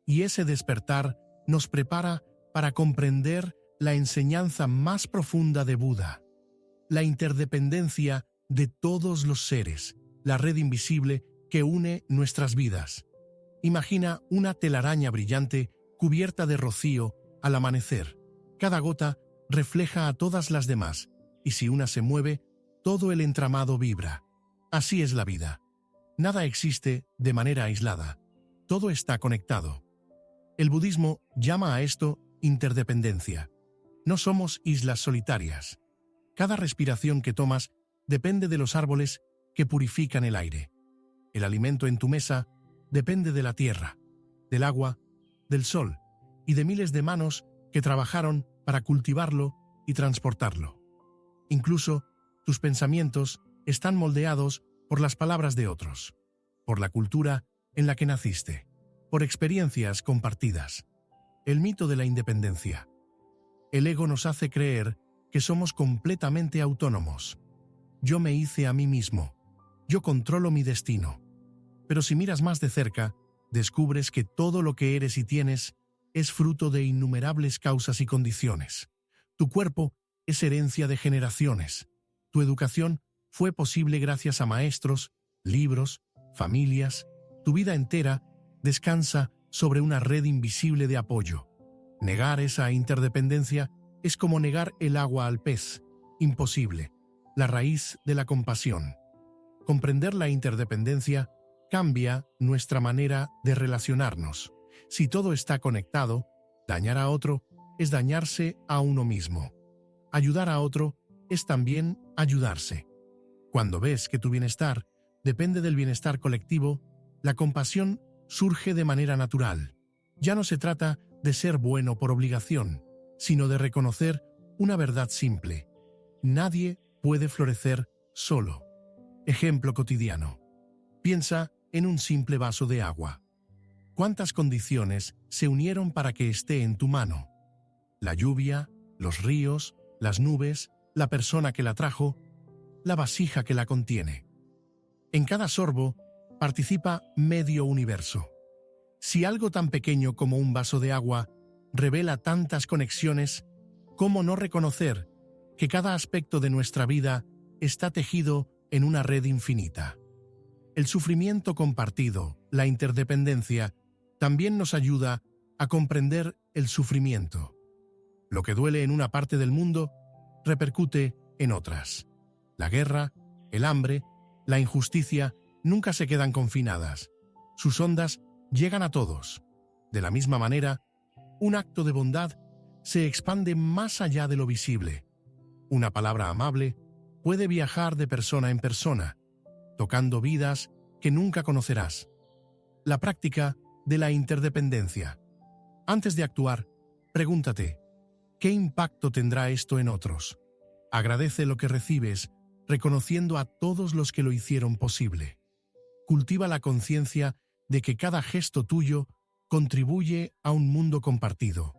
Y ese despertar nos prepara para comprender la enseñanza más profunda de Buda, la interdependencia de todos los seres, la red invisible que une nuestras vidas. Imagina una telaraña brillante cubierta de rocío al amanecer. Cada gota refleja a todas las demás, y si una se mueve, todo el entramado vibra. Así es la vida. Nada existe de manera aislada. Todo está conectado. El budismo llama a esto interdependencia. No somos islas solitarias. Cada respiración que tomas depende de los árboles que purifican el aire. El alimento en tu mesa depende de la tierra, del agua, del sol y de miles de manos que trabajaron para cultivarlo y transportarlo. Incluso tus pensamientos están moldeados por las palabras de otros, por la cultura en la que naciste, por experiencias compartidas. El mito de la independencia. El ego nos hace creer que somos completamente autónomos. Yo me hice a mí mismo. Yo controlo mi destino. Pero si miras más de cerca, descubres que todo lo que eres y tienes es fruto de innumerables causas y condiciones. Tu cuerpo es herencia de generaciones. Tu educación fue posible gracias a maestros, libros, familias. Tu vida entera descansa sobre una red invisible de apoyo. Negar esa interdependencia es como negar el agua al pez. Imposible. La raíz de la compasión. Comprender la interdependencia cambia nuestra manera de relacionarnos. Si todo está conectado, dañar a otro es dañarse a uno mismo. Ayudar a otro es también ayudarse. Cuando ves que tu bienestar depende del bienestar colectivo, la compasión surge de manera natural. Ya no se trata de ser bueno por obligación, sino de reconocer una verdad simple. Nadie puede florecer solo. Ejemplo cotidiano. Piensa en un simple vaso de agua. ¿Cuántas condiciones se unieron para que esté en tu mano? La lluvia, los ríos, las nubes, la persona que la trajo, la vasija que la contiene. En cada sorbo participa medio universo. Si algo tan pequeño como un vaso de agua revela tantas conexiones, ¿cómo no reconocer que cada aspecto de nuestra vida está tejido en una red infinita? El sufrimiento compartido, la interdependencia, también nos ayuda a comprender el sufrimiento. Lo que duele en una parte del mundo repercute en otras. La guerra, el hambre, la injusticia nunca se quedan confinadas. Sus ondas llegan a todos. De la misma manera, un acto de bondad se expande más allá de lo visible. Una palabra amable puede viajar de persona en persona, tocando vidas que nunca conocerás. La práctica de la interdependencia. Antes de actuar, pregúntate, ¿qué impacto tendrá esto en otros? Agradece lo que recibes, reconociendo a todos los que lo hicieron posible. Cultiva la conciencia de que cada gesto tuyo contribuye a un mundo compartido.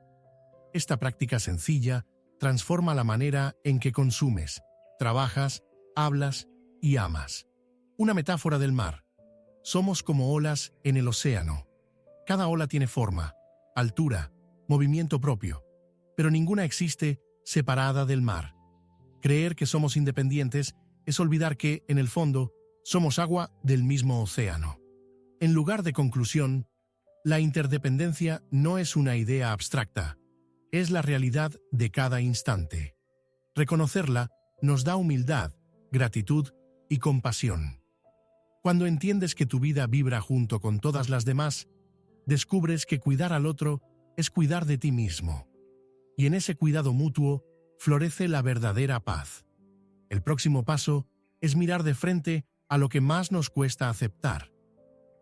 Esta práctica sencilla transforma la manera en que consumes, trabajas, hablas y amas. Una metáfora del mar. Somos como olas en el océano. Cada ola tiene forma, altura, movimiento propio, pero ninguna existe separada del mar. Creer que somos independientes es olvidar que, en el fondo, somos agua del mismo océano. En lugar de conclusión, la interdependencia no es una idea abstracta, es la realidad de cada instante. Reconocerla nos da humildad, gratitud y compasión. Cuando entiendes que tu vida vibra junto con todas las demás, descubres que cuidar al otro es cuidar de ti mismo. Y en ese cuidado mutuo florece la verdadera paz. El próximo paso es mirar de frente a lo que más nos cuesta aceptar: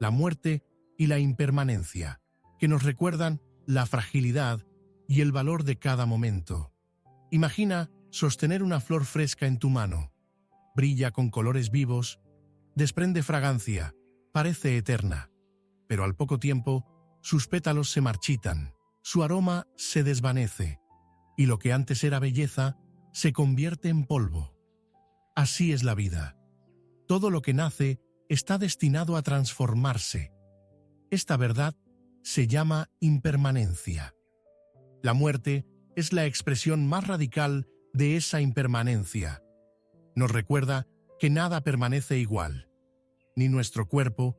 la muerte y la impermanencia, que nos recuerdan la fragilidad y el valor de cada momento. Imagina sostener una flor fresca en tu mano. Brilla con colores vivos, desprende fragancia, parece eterna, pero al poco tiempo sus pétalos se marchitan, su aroma se desvanece, y lo que antes era belleza se convierte en polvo. Así es la vida. Todo lo que nace está destinado a transformarse. Esta verdad se llama impermanencia. La muerte es la expresión más radical de esa impermanencia. Nos recuerda que nada permanece igual, ni nuestro cuerpo,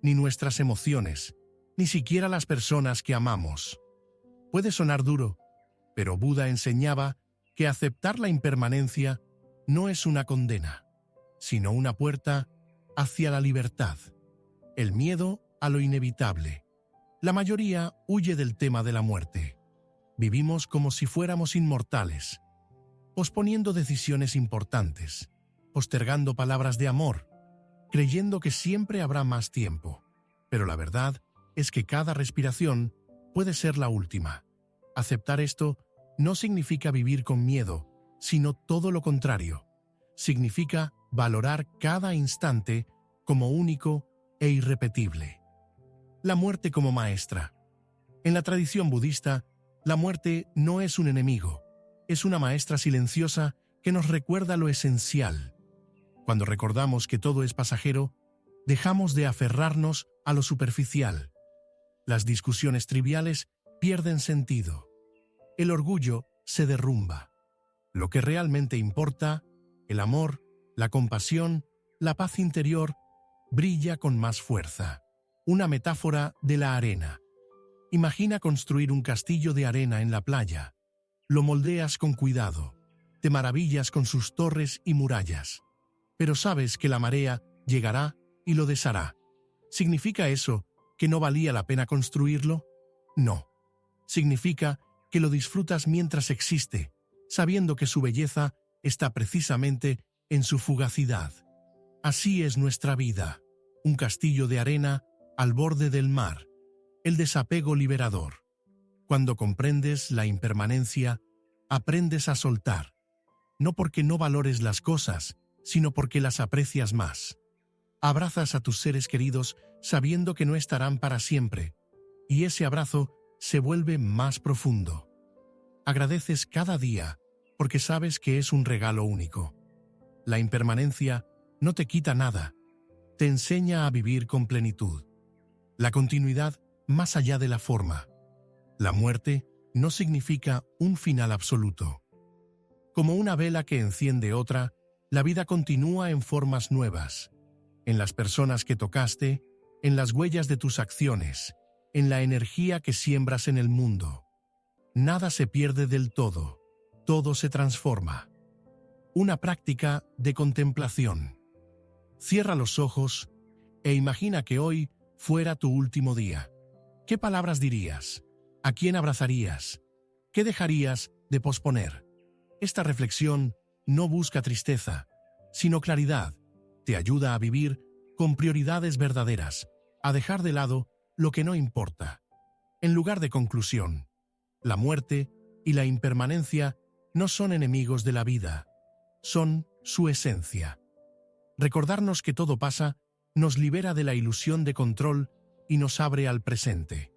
ni nuestras emociones, ni siquiera las personas que amamos. Puede sonar duro, pero Buda enseñaba que aceptar la impermanencia no es una condena, sino una puerta hacia la libertad. El miedo a lo inevitable. La mayoría huye del tema de la muerte. Vivimos como si fuéramos inmortales, posponiendo decisiones importantes, postergando palabras de amor, creyendo que siempre habrá más tiempo. Pero la verdad es que cada respiración puede ser la última. Aceptar esto no significa vivir con miedo, sino todo lo contrario. Significa valorar cada instante como único e irrepetible. La muerte como maestra. En la tradición budista, la muerte no es un enemigo, es una maestra silenciosa que nos recuerda lo esencial. Cuando recordamos que todo es pasajero, dejamos de aferrarnos a lo superficial. Las discusiones triviales pierden sentido. El orgullo se derrumba. Lo que realmente importa, el amor, la compasión, la paz interior, brilla con más fuerza. Una metáfora de la arena. Imagina construir un castillo de arena en la playa. Lo moldeas con cuidado. Te maravillas con sus torres y murallas. Pero sabes que la marea llegará y lo deshará. ¿Significa eso que no valía la pena construirlo? No. Significa que lo disfrutas mientras existe, sabiendo que su belleza está precisamente en su fugacidad. Así es nuestra vida, un castillo de arena al borde del mar, el desapego liberador. Cuando comprendes la impermanencia, aprendes a soltar, no porque no valores las cosas, sino porque las aprecias más. Abrazas a tus seres queridos sabiendo que no estarán para siempre, y ese abrazo se vuelve más profundo. Agradeces cada día porque sabes que es un regalo único. La impermanencia no te quita nada, te enseña a vivir con plenitud. La continuidad más allá de la forma. La muerte no significa un final absoluto. Como una vela que enciende otra, la vida continúa en formas nuevas, en las personas que tocaste, en las huellas de tus acciones, en la energía que siembras en el mundo. Nada se pierde del todo se transforma. Una práctica de contemplación. Cierra los ojos e imagina que hoy fuera tu último día. ¿Qué palabras dirías? ¿A quién abrazarías? ¿Qué dejarías de posponer? Esta reflexión no busca tristeza, sino claridad. Te ayuda a vivir con prioridades verdaderas, a dejar de lado lo que no importa. En lugar de conclusión, la muerte y la impermanencia no son enemigos de la vida, son su esencia. Recordarnos que todo pasa nos libera de la ilusión de control y nos abre al presente,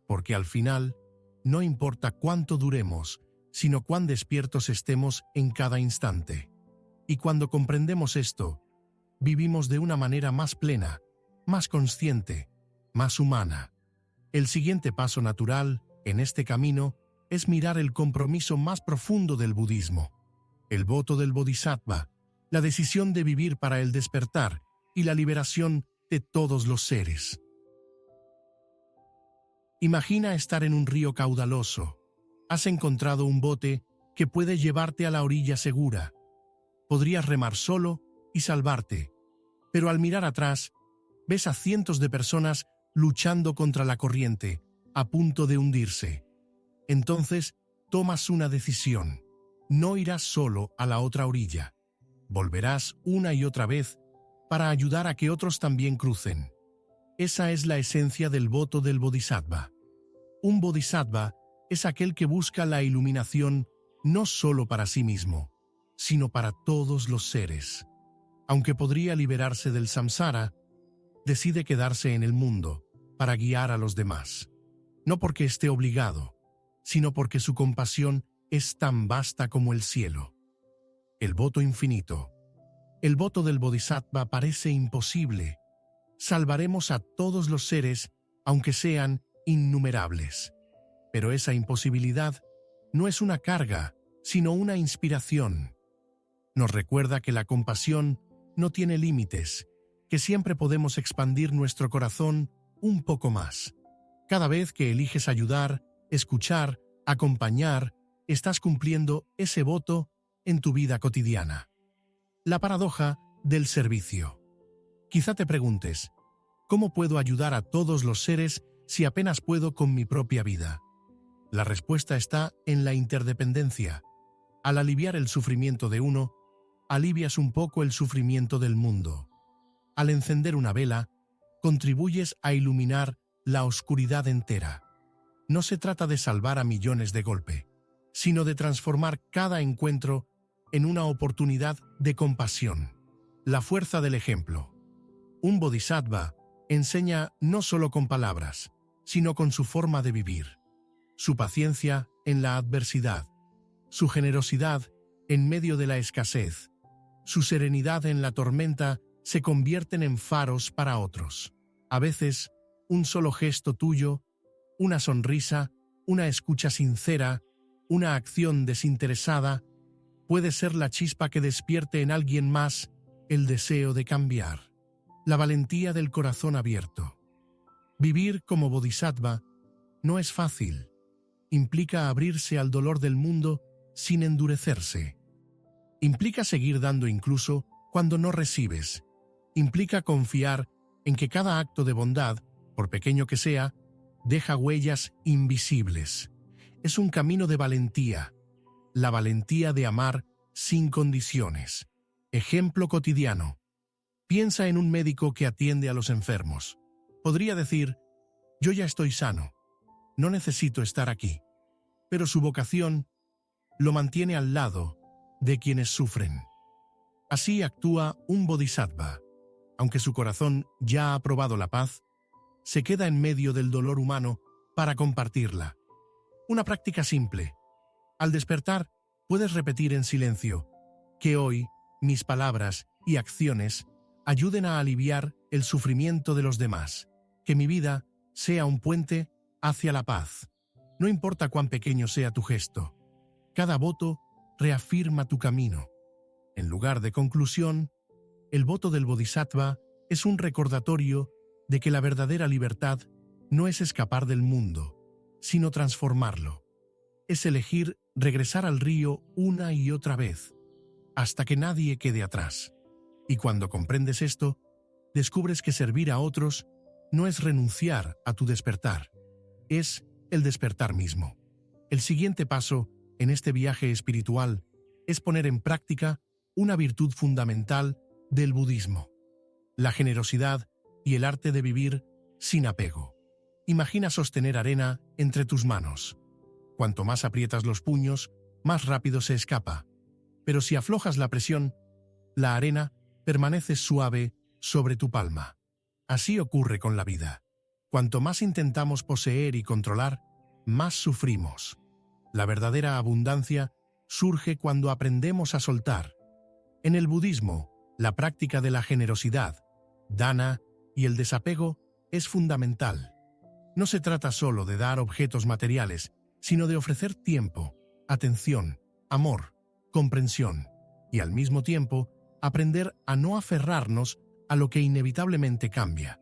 porque al final no importa cuánto duremos, sino cuán despiertos estemos en cada instante. Y cuando comprendemos esto, vivimos de una manera más plena, más consciente, más humana. El siguiente paso natural en este camino es mirar el compromiso más profundo del budismo, el voto del bodhisattva, la decisión de vivir para el despertar y la liberación de todos los seres. Imagina estar en un río caudaloso. Has encontrado un bote que puede llevarte a la orilla segura. Podrías remar solo y salvarte, pero al mirar atrás, ves a cientos de personas luchando contra la corriente, a punto de hundirse. Entonces, tomas una decisión. No irás solo a la otra orilla. Volverás una y otra vez para ayudar a que otros también crucen. Esa es la esencia del voto del bodhisattva. Un bodhisattva es aquel que busca la iluminación no solo para sí mismo, sino para todos los seres. Aunque podría liberarse del samsara, decide quedarse en el mundo para guiar a los demás. No porque esté obligado, sino porque su compasión es tan vasta como el cielo. El voto infinito. El voto del bodhisattva parece imposible. Salvaremos a todos los seres, aunque sean innumerables. Pero esa imposibilidad no es una carga, sino una inspiración. Nos recuerda que la compasión no tiene límites, que siempre podemos expandir nuestro corazón un poco más. Cada vez que eliges ayudar, escuchar, acompañar, estás cumpliendo ese voto en tu vida cotidiana. La paradoja del servicio. Quizá te preguntes, ¿cómo puedo ayudar a todos los seres si apenas puedo con mi propia vida? La respuesta está en la interdependencia. Al aliviar el sufrimiento de uno, alivias un poco el sufrimiento del mundo. Al encender una vela, contribuyes a iluminar la oscuridad entera. No se trata de salvar a millones de golpe, sino de transformar cada encuentro en una oportunidad de compasión. La fuerza del ejemplo. Un bodhisattva enseña no solo con palabras, sino con su forma de vivir. Su paciencia en la adversidad, su generosidad en medio de la escasez, su serenidad en la tormenta se convierten en faros para otros. A veces, un solo gesto tuyo, una sonrisa, una escucha sincera, una acción desinteresada, puede ser la chispa que despierte en alguien más el deseo de cambiar. La valentía del corazón abierto. Vivir como bodhisattva no es fácil. Implica abrirse al dolor del mundo sin endurecerse. Implica seguir dando incluso cuando no recibes. Implica confiar en que cada acto de bondad, por pequeño que sea, deja huellas invisibles. Es un camino de valentía, la valentía de amar sin condiciones. Ejemplo cotidiano. Piensa en un médico que atiende a los enfermos. Podría decir, yo ya estoy sano, no necesito estar aquí. Pero su vocación lo mantiene al lado de quienes sufren. Así actúa un bodhisattva. Aunque su corazón ya ha probado la paz, se queda en medio del dolor humano para compartirla. Una práctica simple. Al despertar, puedes repetir en silencio, que hoy mis palabras y acciones ayuden a aliviar el sufrimiento de los demás, que mi vida sea un puente hacia la paz. No importa cuán pequeño sea tu gesto, cada voto reafirma tu camino. En lugar de conclusión, el voto del bodhisattva es un recordatorio de que la verdadera libertad no es escapar del mundo, sino transformarlo. es elegir regresar al río una y otra vez, hasta que nadie quede atrás. Y cuando comprendes esto, descubres que servir a otros no es renunciar a tu despertar, es el despertar mismo. El siguiente paso en este viaje espiritual es poner en práctica una virtud fundamental del budismo: la generosidad y el arte de vivir sin apego. Imagina sostener arena entre tus manos. Cuanto más aprietas los puños, más rápido se escapa. Pero si aflojas la presión, la arena permanece suave sobre tu palma. Así ocurre con la vida. Cuanto más intentamos poseer y controlar, más sufrimos. La verdadera abundancia surge cuando aprendemos a soltar. En el budismo, la práctica de la generosidad, dana, y el desapego es fundamental. No se trata solo de dar objetos materiales, sino de ofrecer tiempo, atención, amor, comprensión, y al mismo tiempo aprender a no aferrarnos a lo que inevitablemente cambia.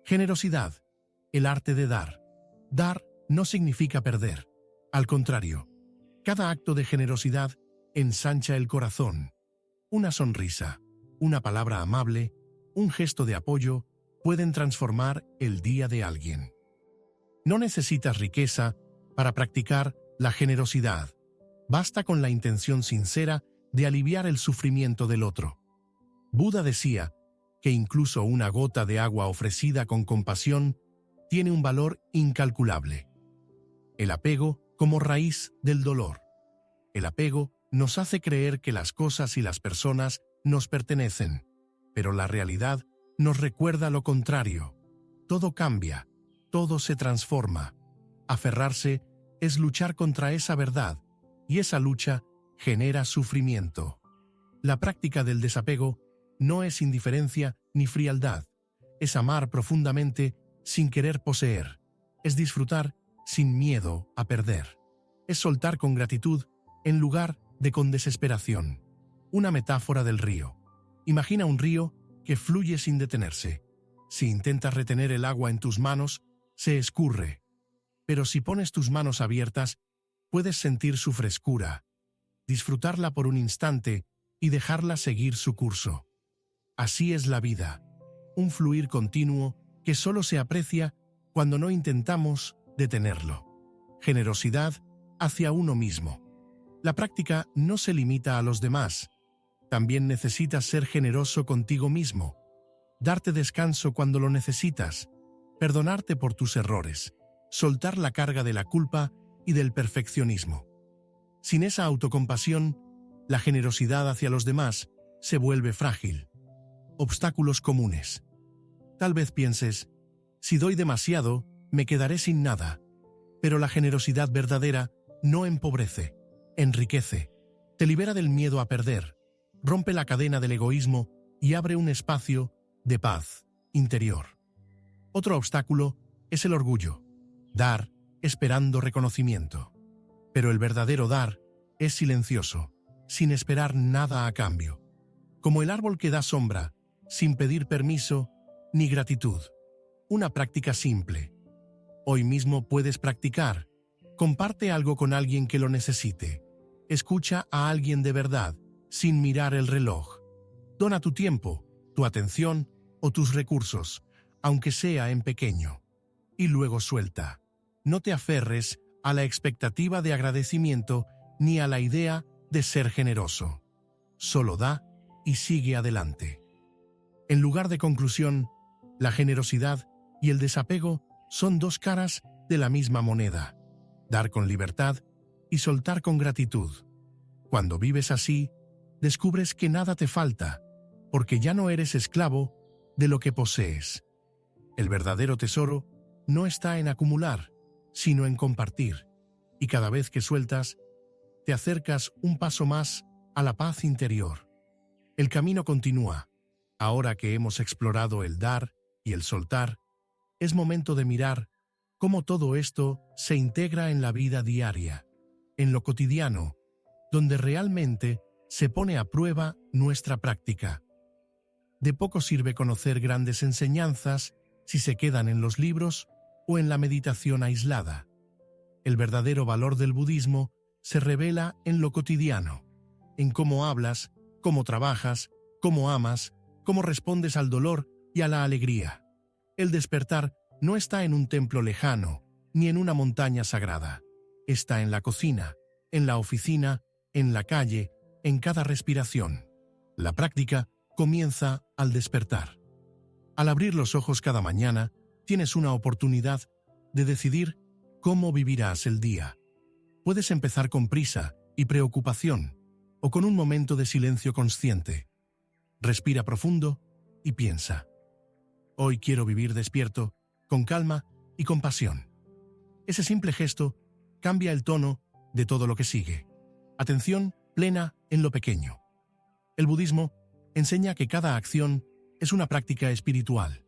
Generosidad, el arte de dar. Dar no significa perder. Al contrario, cada acto de generosidad ensancha el corazón. Una sonrisa, una palabra amable, un gesto de apoyo pueden transformar el día de alguien. No necesitas riqueza para practicar la generosidad. Basta con la intención sincera de aliviar el sufrimiento del otro. Buda decía que incluso una gota de agua ofrecida con compasión tiene un valor incalculable. El apego como raíz del dolor. El apego nos hace creer que las cosas y las personas nos pertenecen, pero la realidad nos recuerda lo contrario. Todo cambia, todo se transforma. Aferrarse es luchar contra esa verdad, y esa lucha genera sufrimiento. La práctica del desapego no es indiferencia ni frialdad, es amar profundamente sin querer poseer, es disfrutar sin miedo a perder, es soltar con gratitud en lugar de con desesperación. Una metáfora del río. Imagina un río que fluye sin detenerse. Si intentas retener el agua en tus manos, se escurre. Pero si pones tus manos abiertas, puedes sentir su frescura, disfrutarla por un instante y dejarla seguir su curso. Así es la vida, un fluir continuo que solo se aprecia cuando no intentamos detenerlo. Generosidad hacia uno mismo. La práctica no se limita a los demás. También necesitas ser generoso contigo mismo, darte descanso cuando lo necesitas, perdonarte por tus errores, soltar la carga de la culpa y del perfeccionismo. Sin esa autocompasión, la generosidad hacia los demás se vuelve frágil. Obstáculos comunes. Tal vez pienses, si doy demasiado, me quedaré sin nada. Pero la generosidad verdadera no empobrece, enriquece, te libera del miedo a perder, rompe la cadena del egoísmo y abre un espacio de paz interior. Otro obstáculo es el orgullo. Dar esperando reconocimiento. Pero el verdadero dar es silencioso, sin esperar nada a cambio. Como el árbol que da sombra, sin pedir permiso ni gratitud. Una práctica simple. Hoy mismo puedes practicar. Comparte algo con alguien que lo necesite. Escucha a alguien de verdad, sin mirar el reloj. Dona tu tiempo, tu atención o tus recursos, aunque sea en pequeño. Y luego suelta. No te aferres a la expectativa de agradecimiento ni a la idea de ser generoso. Solo da y sigue adelante. En lugar de conclusión, la generosidad y el desapego son dos caras de la misma moneda. Dar con libertad y soltar con gratitud. Cuando vives así, descubres que nada te falta, porque ya no eres esclavo de lo que posees. El verdadero tesoro no está en acumular, sino en compartir, y cada vez que sueltas, te acercas un paso más a la paz interior. El camino continúa. Ahora que hemos explorado el dar y el soltar, es momento de mirar cómo todo esto se integra en la vida diaria, en lo cotidiano, donde realmente se pone a prueba nuestra práctica. De poco sirve conocer grandes enseñanzas si se quedan en los libros o en la meditación aislada. El verdadero valor del budismo se revela en lo cotidiano, en cómo hablas, cómo trabajas, cómo amas, cómo respondes al dolor y a la alegría. El despertar no está en un templo lejano, ni en una montaña sagrada. Está en la cocina, en la oficina, en la calle, en cada respiración. La práctica comienza al despertar. Al abrir los ojos cada mañana, tienes una oportunidad de decidir cómo vivirás el día. Puedes empezar con prisa y preocupación, o con un momento de silencio consciente. Respira profundo y piensa. Hoy quiero vivir despierto, con calma y compasión. Ese simple gesto cambia el tono de todo lo que sigue. Atención plena en lo pequeño. El budismo enseña que cada acción es una práctica espiritual.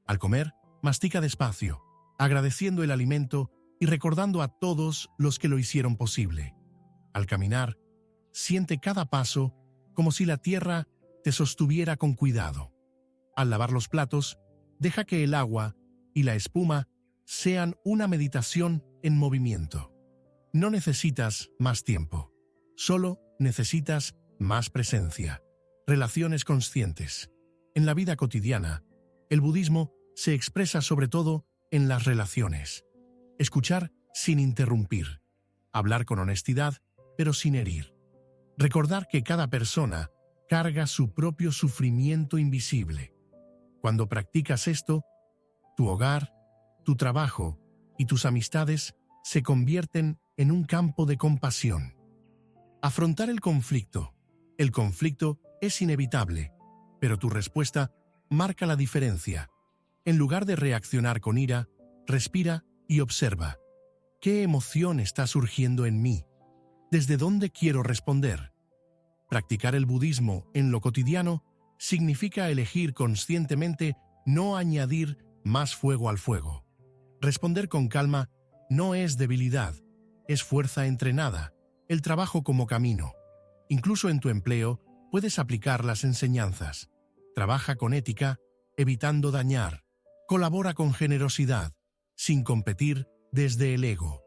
Al comer, mastica despacio, agradeciendo el alimento y recordando a todos los que lo hicieron posible. Al caminar, siente cada paso como si la tierra te sostuviera con cuidado. Al lavar los platos, deja que el agua y la espuma sean una meditación en movimiento. No necesitas más tiempo, solo necesitas más presencia, relaciones conscientes. En la vida cotidiana, el budismo se expresa sobre todo en las relaciones. Escuchar sin interrumpir, hablar con honestidad, pero sin herir. Recordar que cada persona carga su propio sufrimiento invisible. Cuando practicas esto, tu hogar, tu trabajo y tus amistades se convierten en un campo de compasión. Afrontar el conflicto. El conflicto es inevitable, pero tu respuesta marca la diferencia. En lugar de reaccionar con ira, respira y observa. ¿Qué emoción está surgiendo en mí? ¿Desde dónde quiero responder? Practicar el budismo en lo cotidiano significa elegir conscientemente no añadir más fuego al fuego. Responder con calma no es debilidad, es fuerza entrenada, el trabajo como camino. Incluso en tu empleo puedes aplicar las enseñanzas. Trabaja con ética, evitando dañar. Colabora con generosidad, sin competir desde el ego.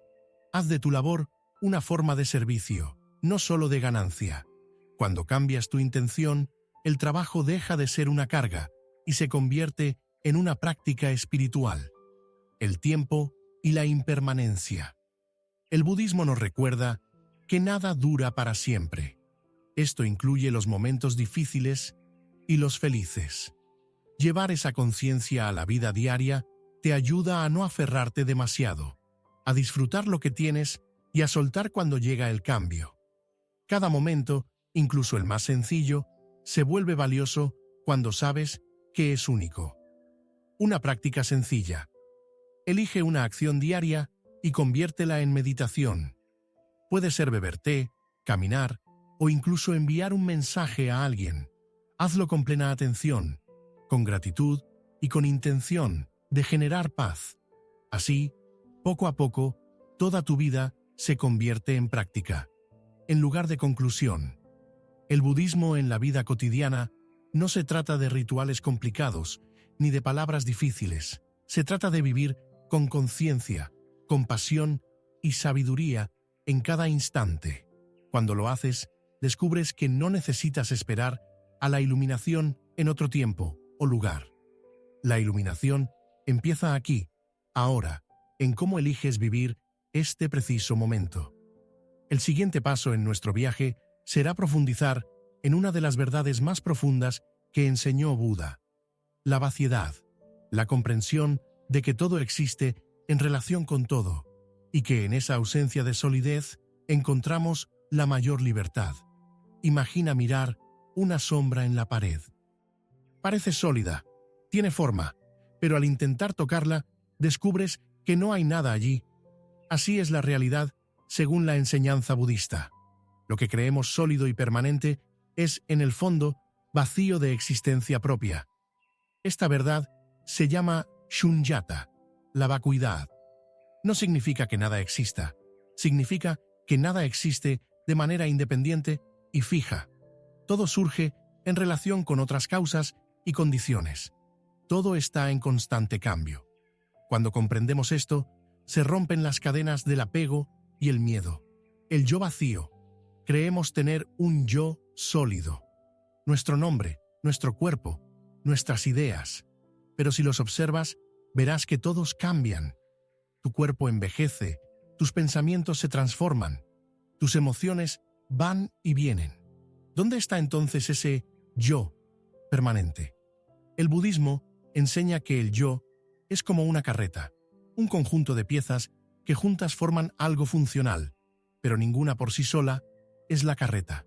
Haz de tu labor una forma de servicio, no solo de ganancia. Cuando cambias tu intención, el trabajo deja de ser una carga y se convierte en una práctica espiritual. El tiempo y la impermanencia. El budismo nos recuerda que nada dura para siempre. Esto incluye los momentos difíciles y los felices. Llevar esa conciencia a la vida diaria te ayuda a no aferrarte demasiado, a disfrutar lo que tienes y a soltar cuando llega el cambio. Cada momento, incluso el más sencillo, se vuelve valioso cuando sabes que es único. Una práctica sencilla. Elige una acción diaria y conviértela en meditación. Puede ser beber té, caminar o incluso enviar un mensaje a alguien. Hazlo con plena atención, con gratitud y con intención de generar paz. Así, poco a poco, toda tu vida se convierte en práctica, en lugar de conclusión. El budismo en la vida cotidiana no se trata de rituales complicados ni de palabras difíciles. Se trata de vivir con conciencia, compasión y sabiduría en cada instante. Cuando lo haces, descubres que no necesitas esperar a la iluminación en otro tiempo o lugar. La iluminación empieza aquí, ahora, en cómo eliges vivir este preciso momento. El siguiente paso en nuestro viaje será profundizar en una de las verdades más profundas que enseñó Buda: la vaciedad, la comprensión de que todo existe en relación con todo, y que en esa ausencia de solidez encontramos la mayor libertad. Imagina mirar una sombra en la pared. Parece sólida, tiene forma, pero al intentar tocarla, descubres que no hay nada allí. Así es la realidad según la enseñanza budista. Lo que creemos sólido y permanente es, en el fondo, vacío de existencia propia. Esta verdad se llama shunyata, la vacuidad. No significa que nada exista, significa que nada existe de manera independiente y fija. Todo surge en relación con otras causas y condiciones. Todo está en constante cambio. Cuando comprendemos esto, se rompen las cadenas del apego y el miedo. El yo vacío. Creemos tener un yo sólido. Nuestro nombre, nuestro cuerpo, nuestras ideas. Pero si los observas, verás que todos cambian. Tu cuerpo envejece, tus pensamientos se transforman, tus emociones van y vienen. ¿Dónde está entonces ese yo permanente? El budismo enseña que el yo es como una carreta, un conjunto de piezas que juntas forman algo funcional, pero ninguna por sí sola es la carreta.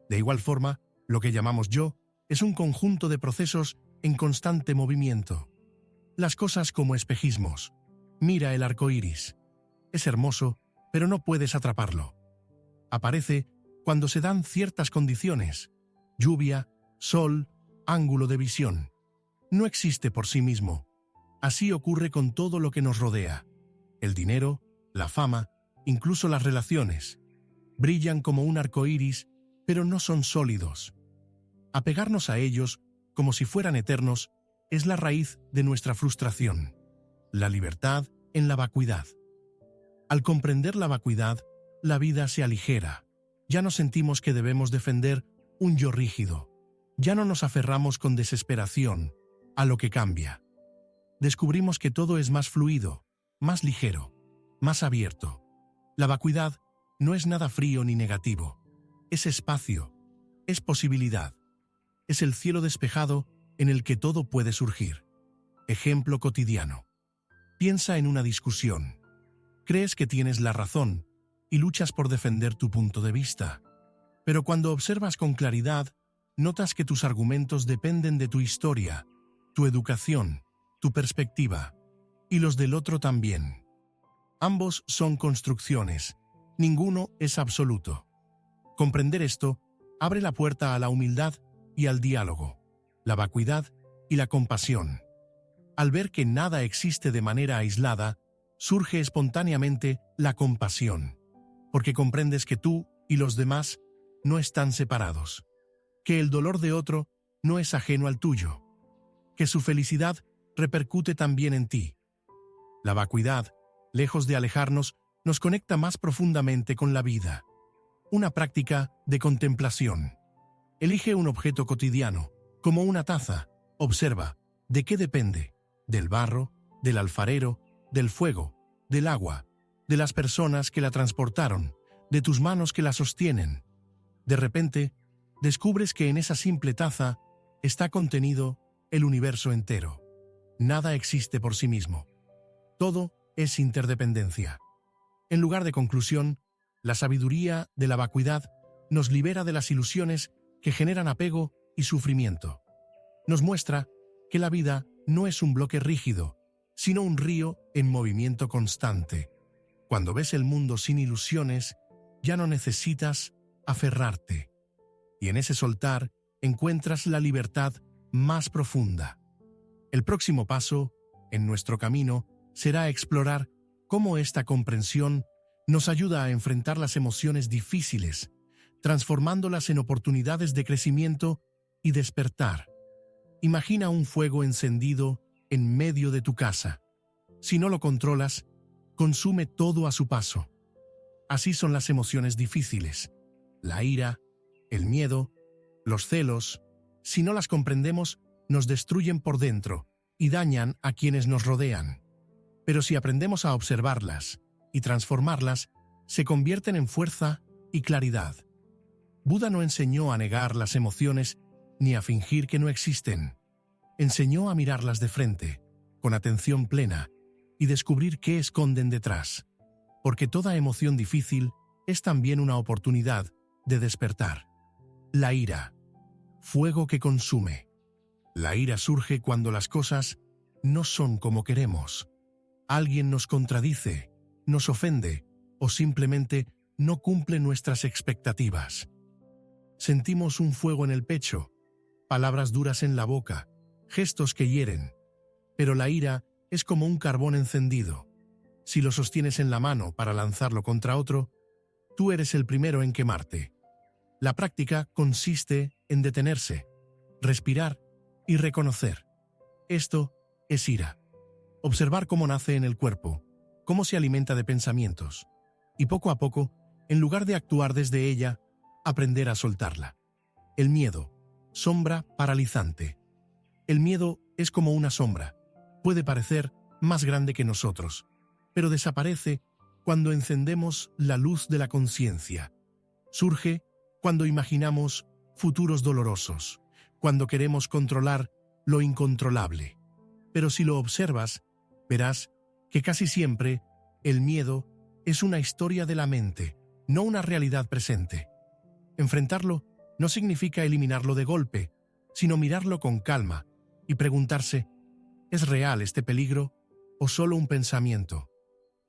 De igual forma, lo que llamamos yo es un conjunto de procesos en constante movimiento. Las cosas como espejismos. Mira el arco iris. Es hermoso, pero no puedes atraparlo. Aparece cuando se dan ciertas condiciones: lluvia, sol, ángulo de visión. No existe por sí mismo. Así ocurre con todo lo que nos rodea. El dinero, la fama, incluso las relaciones. Brillan como un arco iris, pero no son sólidos. Apegarnos a ellos, como si fueran eternos, es la raíz de nuestra frustración. La libertad en la vacuidad. Al comprender la vacuidad, la vida se aligera. Ya no sentimos que debemos defender un yo rígido. Ya no nos aferramos con desesperación a lo que cambia. Descubrimos que todo es más fluido, más ligero, más abierto. La vacuidad no es nada frío ni negativo. Es espacio, es posibilidad. Es el cielo despejado en el que todo puede surgir. Ejemplo cotidiano. Piensa en una discusión. Crees que tienes la razón y luchas por defender tu punto de vista. Pero cuando observas con claridad, notas que tus argumentos dependen de tu historia, tu educación, tu perspectiva, y los del otro también. Ambos son construcciones, ninguno es absoluto. Comprender esto abre la puerta a la humildad y al diálogo, la vacuidad y la compasión. Al ver que nada existe de manera aislada, surge espontáneamente la compasión, porque comprendes que tú y los demás no están separados, que el dolor de otro no es ajeno al tuyo, que su felicidad repercute también en ti. La vacuidad, lejos de alejarnos, nos conecta más profundamente con la vida. Una práctica de contemplación. Elige un objeto cotidiano, como una taza. Observa, ¿de qué depende? Del barro, del alfarero, del fuego, del agua, de las personas que la transportaron, de tus manos que la sostienen. De repente, descubres que en esa simple taza está contenido el universo entero. Nada existe por sí mismo. Todo es interdependencia. En lugar de conclusión, la sabiduría de la vacuidad nos libera de las ilusiones que generan apego y sufrimiento. Nos muestra que la vida no es un bloque rígido, sino un río en movimiento constante. Cuando ves el mundo sin ilusiones, ya no necesitas aferrarte. Y en ese soltar encuentras la libertad más profunda. El próximo paso, en nuestro camino, será explorar cómo esta comprensión nos ayuda a enfrentar las emociones difíciles, transformándolas en oportunidades de crecimiento y despertar. Imagina un fuego encendido en medio de tu casa. Si no lo controlas, consume todo a su paso. Así son las emociones difíciles. La ira, el miedo, los celos. Si no las comprendemos, nos destruyen por dentro y dañan a quienes nos rodean. Pero si aprendemos a observarlas y transformarlas, se convierten en fuerza y claridad. Buda no enseñó a negar las emociones ni a fingir que no existen. Enseñó a mirarlas de frente, con atención plena, y descubrir qué esconden detrás. Porque toda emoción difícil es también una oportunidad de despertar. La ira, fuego que consume. La ira surge cuando las cosas no son como queremos. Alguien nos contradice, nos ofende o simplemente no cumple nuestras expectativas. Sentimos un fuego en el pecho, palabras duras en la boca, gestos que hieren. Pero la ira es como un carbón encendido. Si lo sostienes en la mano para lanzarlo contra otro, tú eres el primero en quemarte. La práctica consiste en detenerse, respirar y reconocer. Esto es ira. Observar cómo nace en el cuerpo, cómo se alimenta de pensamientos. Y poco a poco, en lugar de actuar desde ella, aprender a soltarla. El miedo, sombra paralizante. El miedo es como una sombra. Puede parecer más grande que nosotros, pero desaparece cuando encendemos la luz de la conciencia. Surge cuando imaginamos futuros dolorosos, cuando queremos controlar lo incontrolable. Pero si lo observas, verás que casi siempre el miedo es una historia de la mente, no una realidad presente. Enfrentarlo no significa eliminarlo de golpe, sino mirarlo con calma y preguntarse, ¿es real este peligro o solo un pensamiento?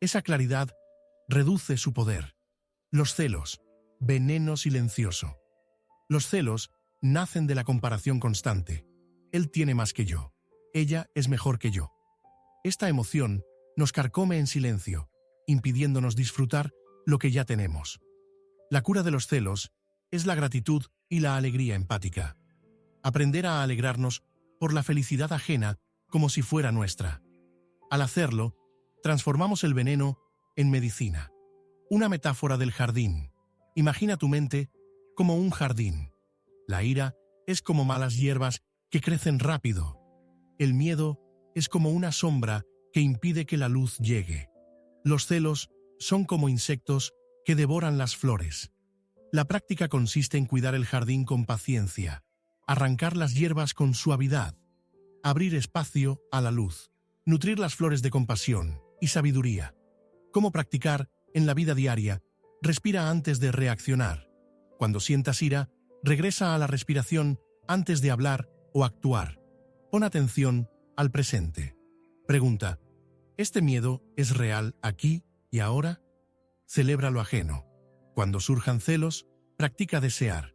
Esa claridad reduce su poder. Los celos, veneno silencioso. Los celos nacen de la comparación constante. Él tiene más que yo. Ella es mejor que yo. Esta emoción nos carcome en silencio, impidiéndonos disfrutar lo que ya tenemos. La cura de los celos es la gratitud y la alegría empática. Aprender a alegrarnos por la felicidad ajena como si fuera nuestra. Al hacerlo, transformamos el veneno en medicina. Una metáfora del jardín. Imagina tu mente como un jardín. La ira es como malas hierbas que crecen rápido. El miedo es como una sombra que impide que la luz llegue. Los celos son como insectos que devoran las flores. La práctica consiste en cuidar el jardín con paciencia, arrancar las hierbas con suavidad, abrir espacio a la luz, nutrir las flores de compasión y sabiduría. ¿Cómo practicar en la vida diaria? Respira antes de reaccionar. Cuando sientas ira, regresa a la respiración antes de hablar o actuar. Pon atención al presente. Pregunta, ¿este miedo es real aquí y ahora? Celebra lo ajeno. Cuando surjan celos, practica desear.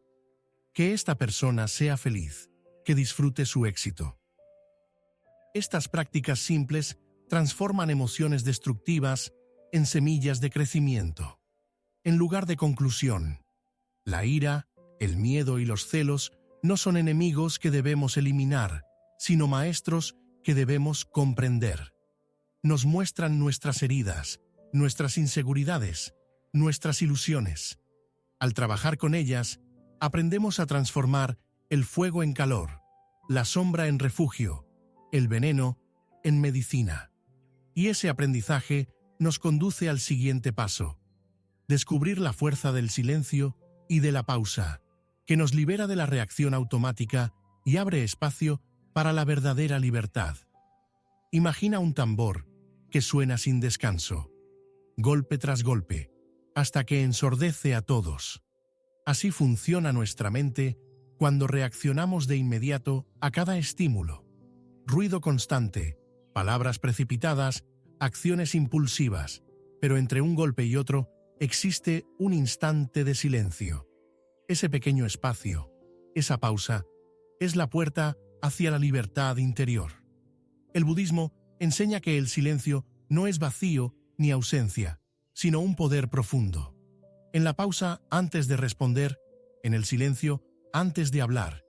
Que esta persona sea feliz, que disfrute su éxito. Estas prácticas simples transforman emociones destructivas en semillas de crecimiento. En lugar de conclusión, la ira, el miedo y los celos no son enemigos que debemos eliminar, sino maestros que debemos comprender. Nos muestran nuestras heridas, nuestras inseguridades, nuestras ilusiones. Al trabajar con ellas, aprendemos a transformar el fuego en calor, la sombra en refugio, el veneno en medicina. Y ese aprendizaje nos conduce al siguiente paso: descubrir la fuerza del silencio y de la pausa, que nos libera de la reacción automática y abre espacio para la verdadera libertad. Imagina un tambor que suena sin descanso, golpe tras golpe, hasta que ensordece a todos. Así funciona nuestra mente cuando reaccionamos de inmediato a cada estímulo. Ruido constante, palabras precipitadas, acciones impulsivas, pero entre un golpe y otro existe un instante de silencio. Ese pequeño espacio, esa pausa, es la puerta hacia la libertad interior. El budismo enseña que el silencio no es vacío ni ausencia, sino un poder profundo. En la pausa antes de responder, en el silencio antes de hablar,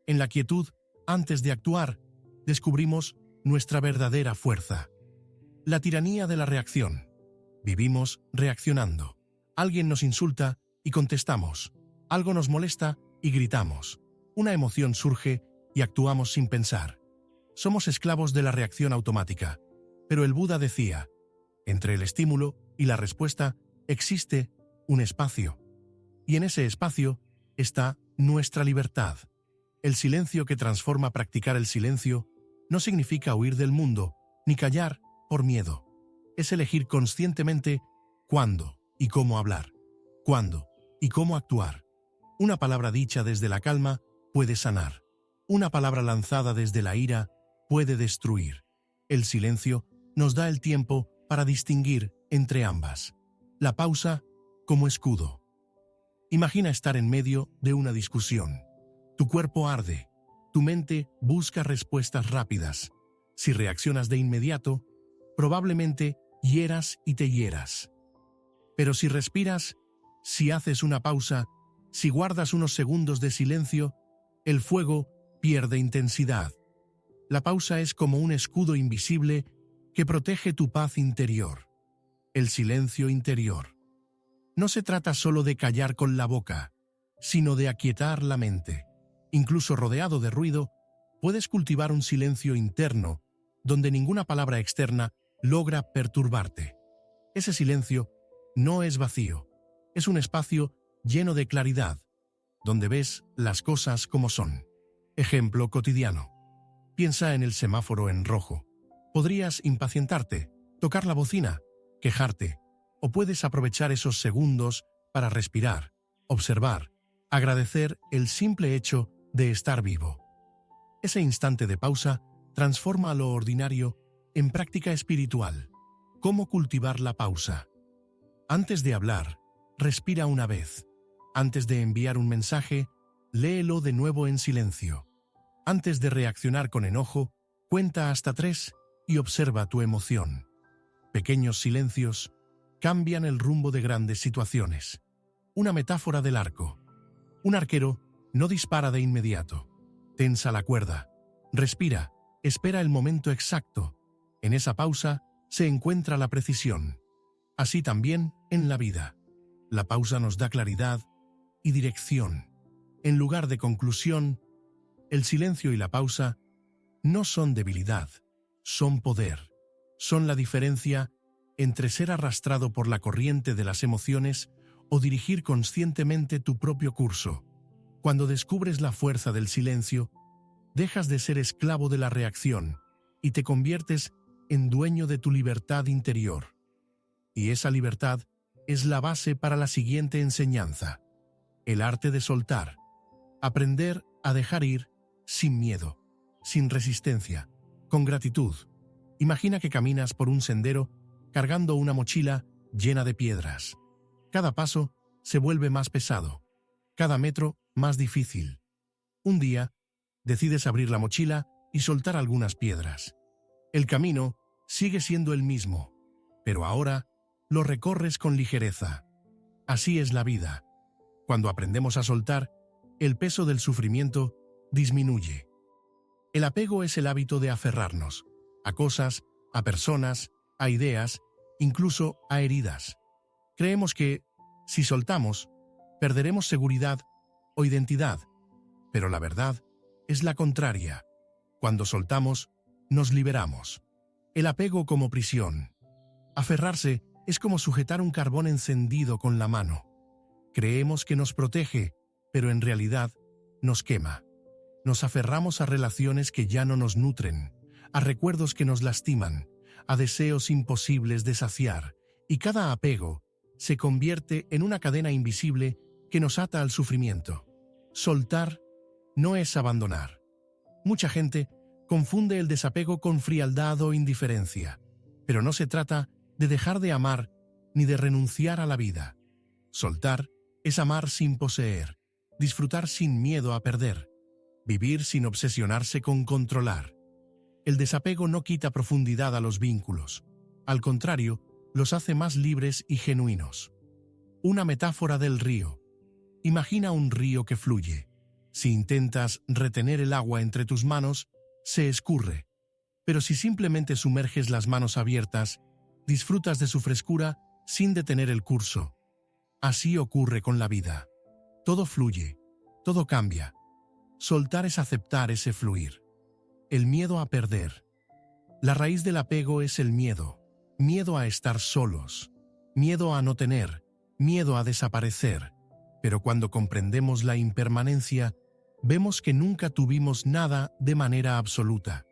en la quietud antes de actuar, descubrimos nuestra verdadera fuerza. La tiranía de la reacción. Vivimos reaccionando. Alguien nos insulta y contestamos. Algo nos molesta y gritamos. Una emoción surge y actuamos sin pensar. Somos esclavos de la reacción automática. Pero el Buda decía, entre el estímulo y la respuesta existe un espacio. Y en ese espacio está nuestra libertad. El silencio que transforma practicar el silencio no significa huir del mundo, ni callar por miedo. Es elegir conscientemente cuándo y cómo hablar, cuándo y cómo actuar. Una palabra dicha desde la calma puede sanar. Una palabra lanzada desde la ira puede destruir. El silencio nos da el tiempo para distinguir entre ambas. La pausa como escudo. Imagina estar en medio de una discusión. Tu cuerpo arde. Tu mente busca respuestas rápidas. Si reaccionas de inmediato, probablemente hieras y te hieras. Pero si respiras, si haces una pausa, si guardas unos segundos de silencio, el fuego pierde intensidad. La pausa es como un escudo invisible que protege tu paz interior. el silencio interior. No se trata solo de callar con la boca, sino de aquietar la mente. Incluso rodeado de ruido, puedes cultivar un silencio interno donde ninguna palabra externa logra perturbarte. Ese silencio no es vacío, es un espacio lleno de claridad, donde ves las cosas como son. Ejemplo cotidiano. Piensa en el semáforo en rojo. Podrías impacientarte, tocar la bocina, quejarte, o puedes aprovechar esos segundos para respirar, observar, agradecer el simple hecho de estar vivo. Ese instante de pausa transforma lo ordinario en práctica espiritual. ¿Cómo cultivar la pausa? Antes de hablar, respira una vez. Antes de enviar un mensaje, léelo de nuevo en silencio. Antes de reaccionar con enojo, cuenta hasta 3 y observa tu emoción. Pequeños silencios cambian el rumbo de grandes situaciones. Una metáfora del arco. Un arquero no dispara de inmediato. Tensa la cuerda. Respira. Espera el momento exacto. En esa pausa se encuentra la precisión. Así también en la vida. La pausa nos da claridad y dirección. En lugar de conclusión, el silencio y la pausa no son debilidad, son poder. Son la diferencia entre ser arrastrado por la corriente de las emociones o dirigir conscientemente tu propio curso. Cuando descubres la fuerza del silencio, dejas de ser esclavo de la reacción y te conviertes en dueño de tu libertad interior. Y esa libertad es la base para la siguiente enseñanza: el arte de soltar. Aprender a dejar ir sin miedo, sin resistencia, con gratitud. Imagina que caminas por un sendero cargando una mochila llena de piedras. Cada paso se vuelve más pesado, cada metro más difícil. Un día, decides abrir la mochila y soltar algunas piedras. El camino sigue siendo el mismo, pero ahora lo recorres con ligereza. Así es la vida. Cuando aprendemos a soltar, el peso del sufrimiento disminuye. El apego es el hábito de aferrarnos a cosas, a personas, a ideas, incluso a heridas. Creemos que, si soltamos, perderemos seguridad o identidad, pero la verdad es la contraria. Cuando soltamos, nos liberamos. El apego como prisión. Aferrarse es como sujetar un carbón encendido con la mano. Creemos que nos protege, pero en realidad nos quema. Nos aferramos a relaciones que ya no nos nutren, a recuerdos que nos lastiman, a deseos imposibles de saciar, y cada apego se convierte en una cadena invisible que nos ata al sufrimiento. Soltar no es abandonar. Mucha gente confunde el desapego con frialdad o indiferencia, pero no se trata de dejar de amar ni de renunciar a la vida. Soltar es amar sin poseer, disfrutar sin miedo a perder, vivir sin obsesionarse con controlar. El desapego no quita profundidad a los vínculos, al contrario, los hace más libres y genuinos. Una metáfora del río. Imagina un río que fluye. Si intentas retener el agua entre tus manos, se escurre. Pero si simplemente sumerges las manos abiertas, disfrutas de su frescura sin detener el curso. Así ocurre con la vida. Todo fluye, todo cambia. Soltar es aceptar ese fluir. El miedo a perder. La raíz del apego es el miedo. Miedo a estar solos. Miedo a no tener. Miedo a desaparecer. Pero cuando comprendemos la impermanencia, vemos que nunca tuvimos nada de manera absoluta.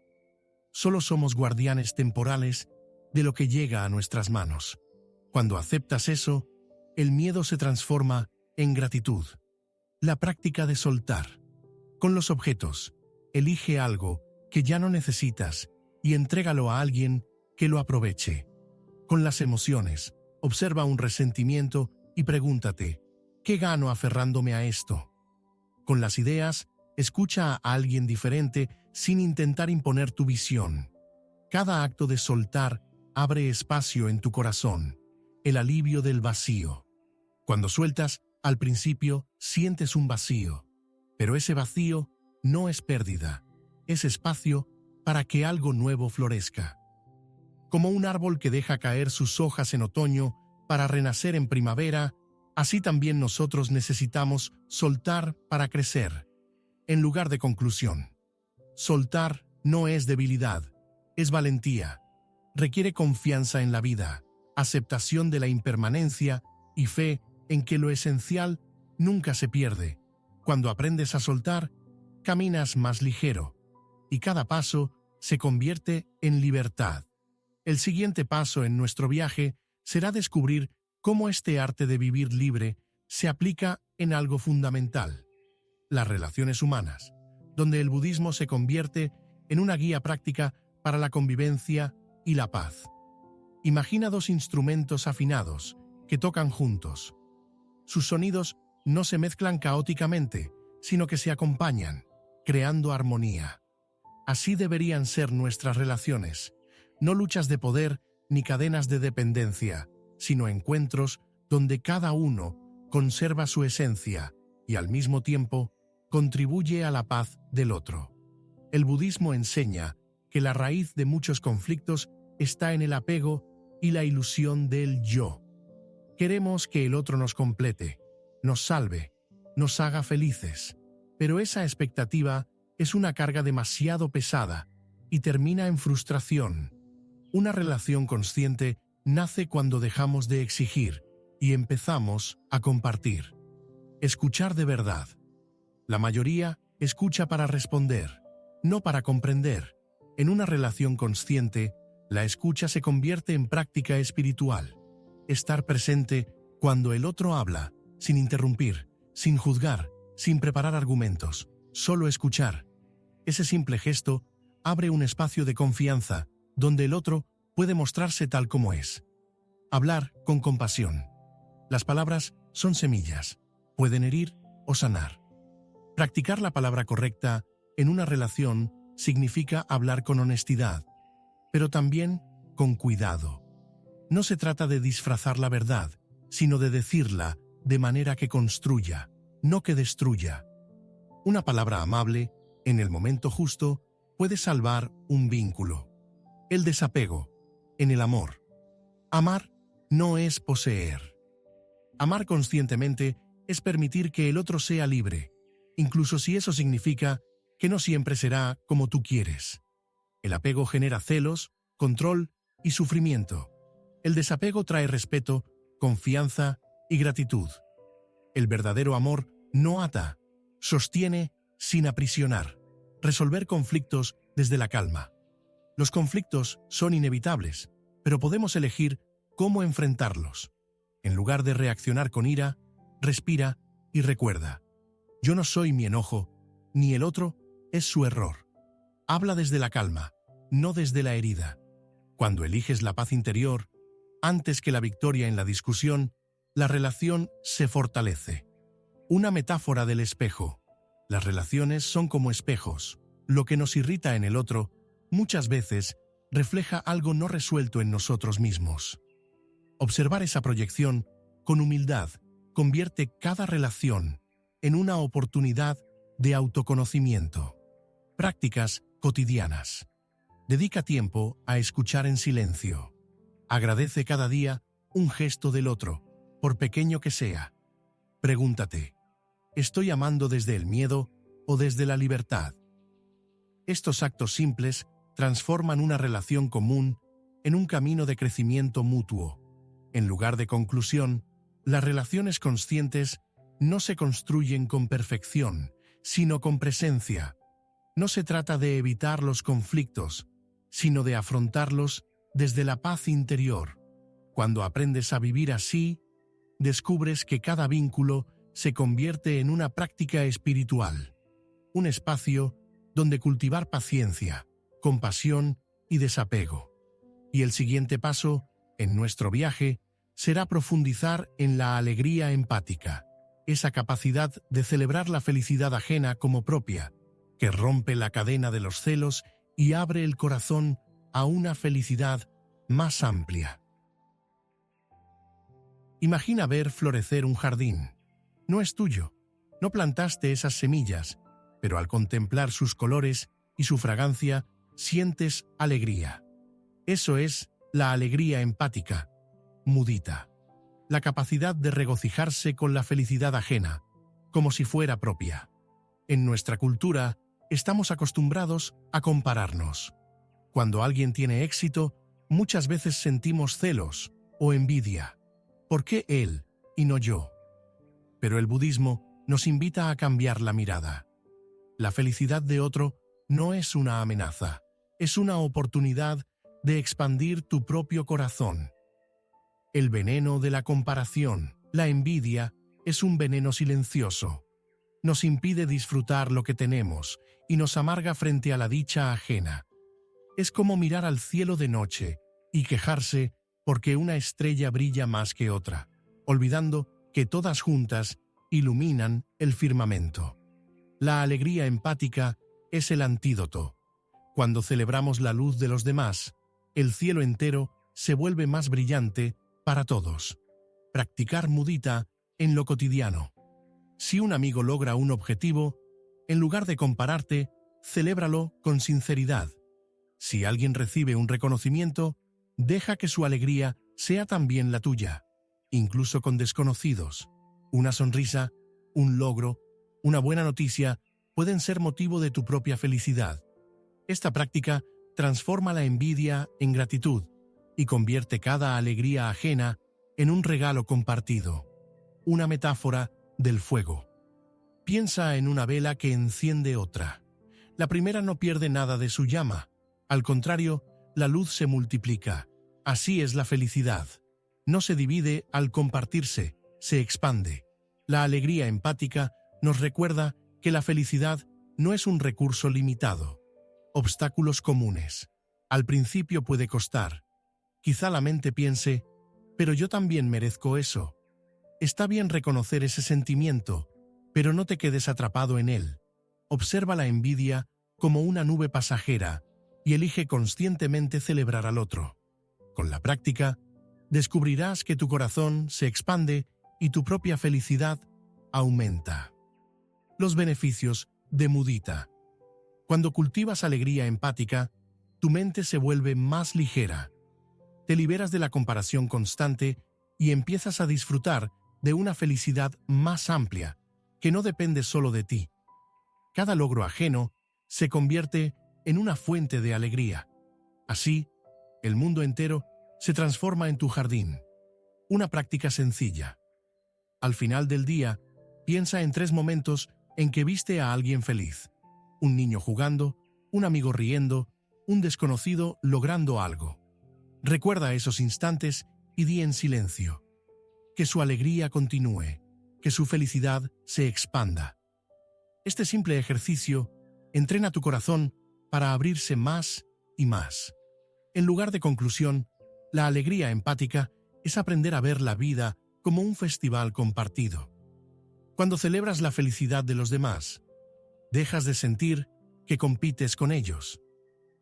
Solo somos guardianes temporales de lo que llega a nuestras manos. Cuando aceptas eso, el miedo se transforma en gratitud. La práctica de soltar. Con los objetos, elige algo que ya no necesitas y entrégalo a alguien que lo aproveche. Con las emociones, observa un resentimiento y pregúntate, ¿qué gano aferrándome a esto? Con las ideas, escucha a alguien diferente sin intentar imponer tu visión. Cada acto de soltar abre espacio en tu corazón, el alivio del vacío. Cuando sueltas, al principio sientes un vacío, pero ese vacío no es pérdida, es espacio para que algo nuevo florezca. Como un árbol que deja caer sus hojas en otoño para renacer en primavera, así también nosotros necesitamos soltar para crecer, en lugar de conclusión. Soltar no es debilidad, es valentía. Requiere confianza en la vida, aceptación de la impermanencia y fe en que lo esencial nunca se pierde. Cuando aprendes a soltar, caminas más ligero, y cada paso se convierte en libertad. El siguiente paso en nuestro viaje será descubrir cómo este arte de vivir libre se aplica en algo fundamental: las relaciones humanas, donde el budismo se convierte en una guía práctica para la convivencia y la paz. Imagina dos instrumentos afinados que tocan juntos. Sus sonidos no se mezclan caóticamente, sino que se acompañan, creando armonía. Así deberían ser nuestras relaciones, no luchas de poder ni cadenas de dependencia, sino encuentros donde cada uno conserva su esencia y al mismo tiempo contribuye a la paz del otro. El budismo enseña que la raíz de muchos conflictos está en el apego y la ilusión del yo. Queremos que el otro nos complete, nos salve, nos haga felices, pero esa expectativa es una carga demasiado pesada y termina en frustración. Una relación consciente nace cuando dejamos de exigir y empezamos a compartir. Escuchar de verdad. La mayoría escucha para responder, no para comprender. En una relación consciente, la escucha se convierte en práctica espiritual. Estar presente cuando el otro habla, sin interrumpir, sin juzgar, sin preparar argumentos, solo escuchar. Ese simple gesto abre un espacio de confianza donde el otro puede mostrarse tal como es. Hablar con compasión. Las palabras son semillas, pueden herir o sanar. Practicar la palabra correcta en una relación significa hablar con honestidad, pero también con cuidado. No se trata de disfrazar la verdad, sino de decirla de manera que construya, no que destruya. Una palabra amable, en el momento justo, puede salvar un vínculo. El desapego, en el amor. Amar no es poseer. Amar conscientemente es permitir que el otro sea libre, incluso si eso significa que no siempre será como tú quieres. El apego genera celos, control y sufrimiento. El desapego trae respeto, confianza y gratitud. El verdadero amor no ata, sostiene sin aprisionar. Resolver conflictos desde la calma. Los conflictos son inevitables, pero podemos elegir cómo enfrentarlos. En lugar de reaccionar con ira, respira y recuerda: yo no soy mi enojo, ni el otro es su error. Habla desde la calma, no desde la herida. Cuando eliges la paz interior, antes que la victoria en la discusión, la relación se fortalece. Una metáfora del espejo. Las relaciones son como espejos. Lo que nos irrita en el otro, muchas veces, refleja algo no resuelto en nosotros mismos. Observar esa proyección, con humildad, convierte cada relación en una oportunidad de autoconocimiento. Prácticas cotidianas. Dedica tiempo a escuchar en silencio. Agradece cada día un gesto del otro, por pequeño que sea. Pregúntate: ¿estoy amando desde el miedo o desde la libertad? Estos actos simples transforman una relación común en un camino de crecimiento mutuo. En lugar de conclusión, las relaciones conscientes no se construyen con perfección, sino con presencia. No se trata de evitar los conflictos, sino de afrontarlos desde la paz interior. Cuando aprendes a vivir así, descubres que cada vínculo se convierte en una práctica espiritual, un espacio donde cultivar paciencia, compasión y desapego. Y el siguiente paso, en nuestro viaje, será profundizar en la alegría empática, esa capacidad de celebrar la felicidad ajena como propia, que rompe la cadena de los celos y abre el corazón a una felicidad más amplia. Imagina ver florecer un jardín. No es tuyo, no plantaste esas semillas, pero al contemplar sus colores y su fragancia, sientes alegría. Eso es la alegría empática, mudita. La capacidad de regocijarse con la felicidad ajena, como si fuera propia. En nuestra cultura, estamos acostumbrados a compararnos. Cuando alguien tiene éxito, muchas veces sentimos celos o envidia. ¿Por qué él y no yo? Pero el budismo nos invita a cambiar la mirada. La felicidad de otro no es una amenaza, es una oportunidad de expandir tu propio corazón. El veneno de la comparación, la envidia, es un veneno silencioso. Nos impide disfrutar lo que tenemos y nos amarga frente a la dicha ajena. Es como mirar al cielo de noche y quejarse porque una estrella brilla más que otra, olvidando que todas juntas iluminan el firmamento. La alegría empática es el antídoto. Cuando celebramos la luz de los demás, el cielo entero se vuelve más brillante para todos. Practicar mudita en lo cotidiano. Si un amigo logra un objetivo, en lugar de compararte, celébralo con sinceridad. Si alguien recibe un reconocimiento, deja que su alegría sea también la tuya, incluso con desconocidos. Una sonrisa, un logro, una buena noticia pueden ser motivo de tu propia felicidad. Esta práctica transforma la envidia en gratitud y convierte cada alegría ajena en un regalo compartido. Una metáfora del fuego. Piensa en una vela que enciende otra. La primera no pierde nada de su llama. Al contrario, la luz se multiplica. Así es la felicidad. No se divide al compartirse, se expande. La alegría empática nos recuerda que la felicidad no es un recurso limitado. Obstáculos comunes. Al principio puede costar. Quizá la mente piense, pero yo también merezco eso. Está bien reconocer ese sentimiento, pero no te quedes atrapado en él. Observa la envidia como una nube pasajera y elige conscientemente celebrar al otro. Con la práctica, descubrirás que tu corazón se expande y tu propia felicidad aumenta. Los beneficios de mudita. Cuando cultivas alegría empática, tu mente se vuelve más ligera. Te liberas de la comparación constante y empiezas a disfrutar de una felicidad más amplia, que no depende solo de ti. Cada logro ajeno se convierte en una fuente de alegría. Así, el mundo entero se transforma en tu jardín. Una práctica sencilla. Al final del día, piensa en 3 momentos en que viste a alguien feliz. Un niño jugando, un amigo riendo, un desconocido logrando algo. Recuerda esos instantes y di en silencio. Que su alegría continúe, que su felicidad se expanda. Este simple ejercicio entrena tu corazón para abrirse más y más. En lugar de conclusión, la alegría empática es aprender a ver la vida como un festival compartido. Cuando celebras la felicidad de los demás, dejas de sentir que compites con ellos.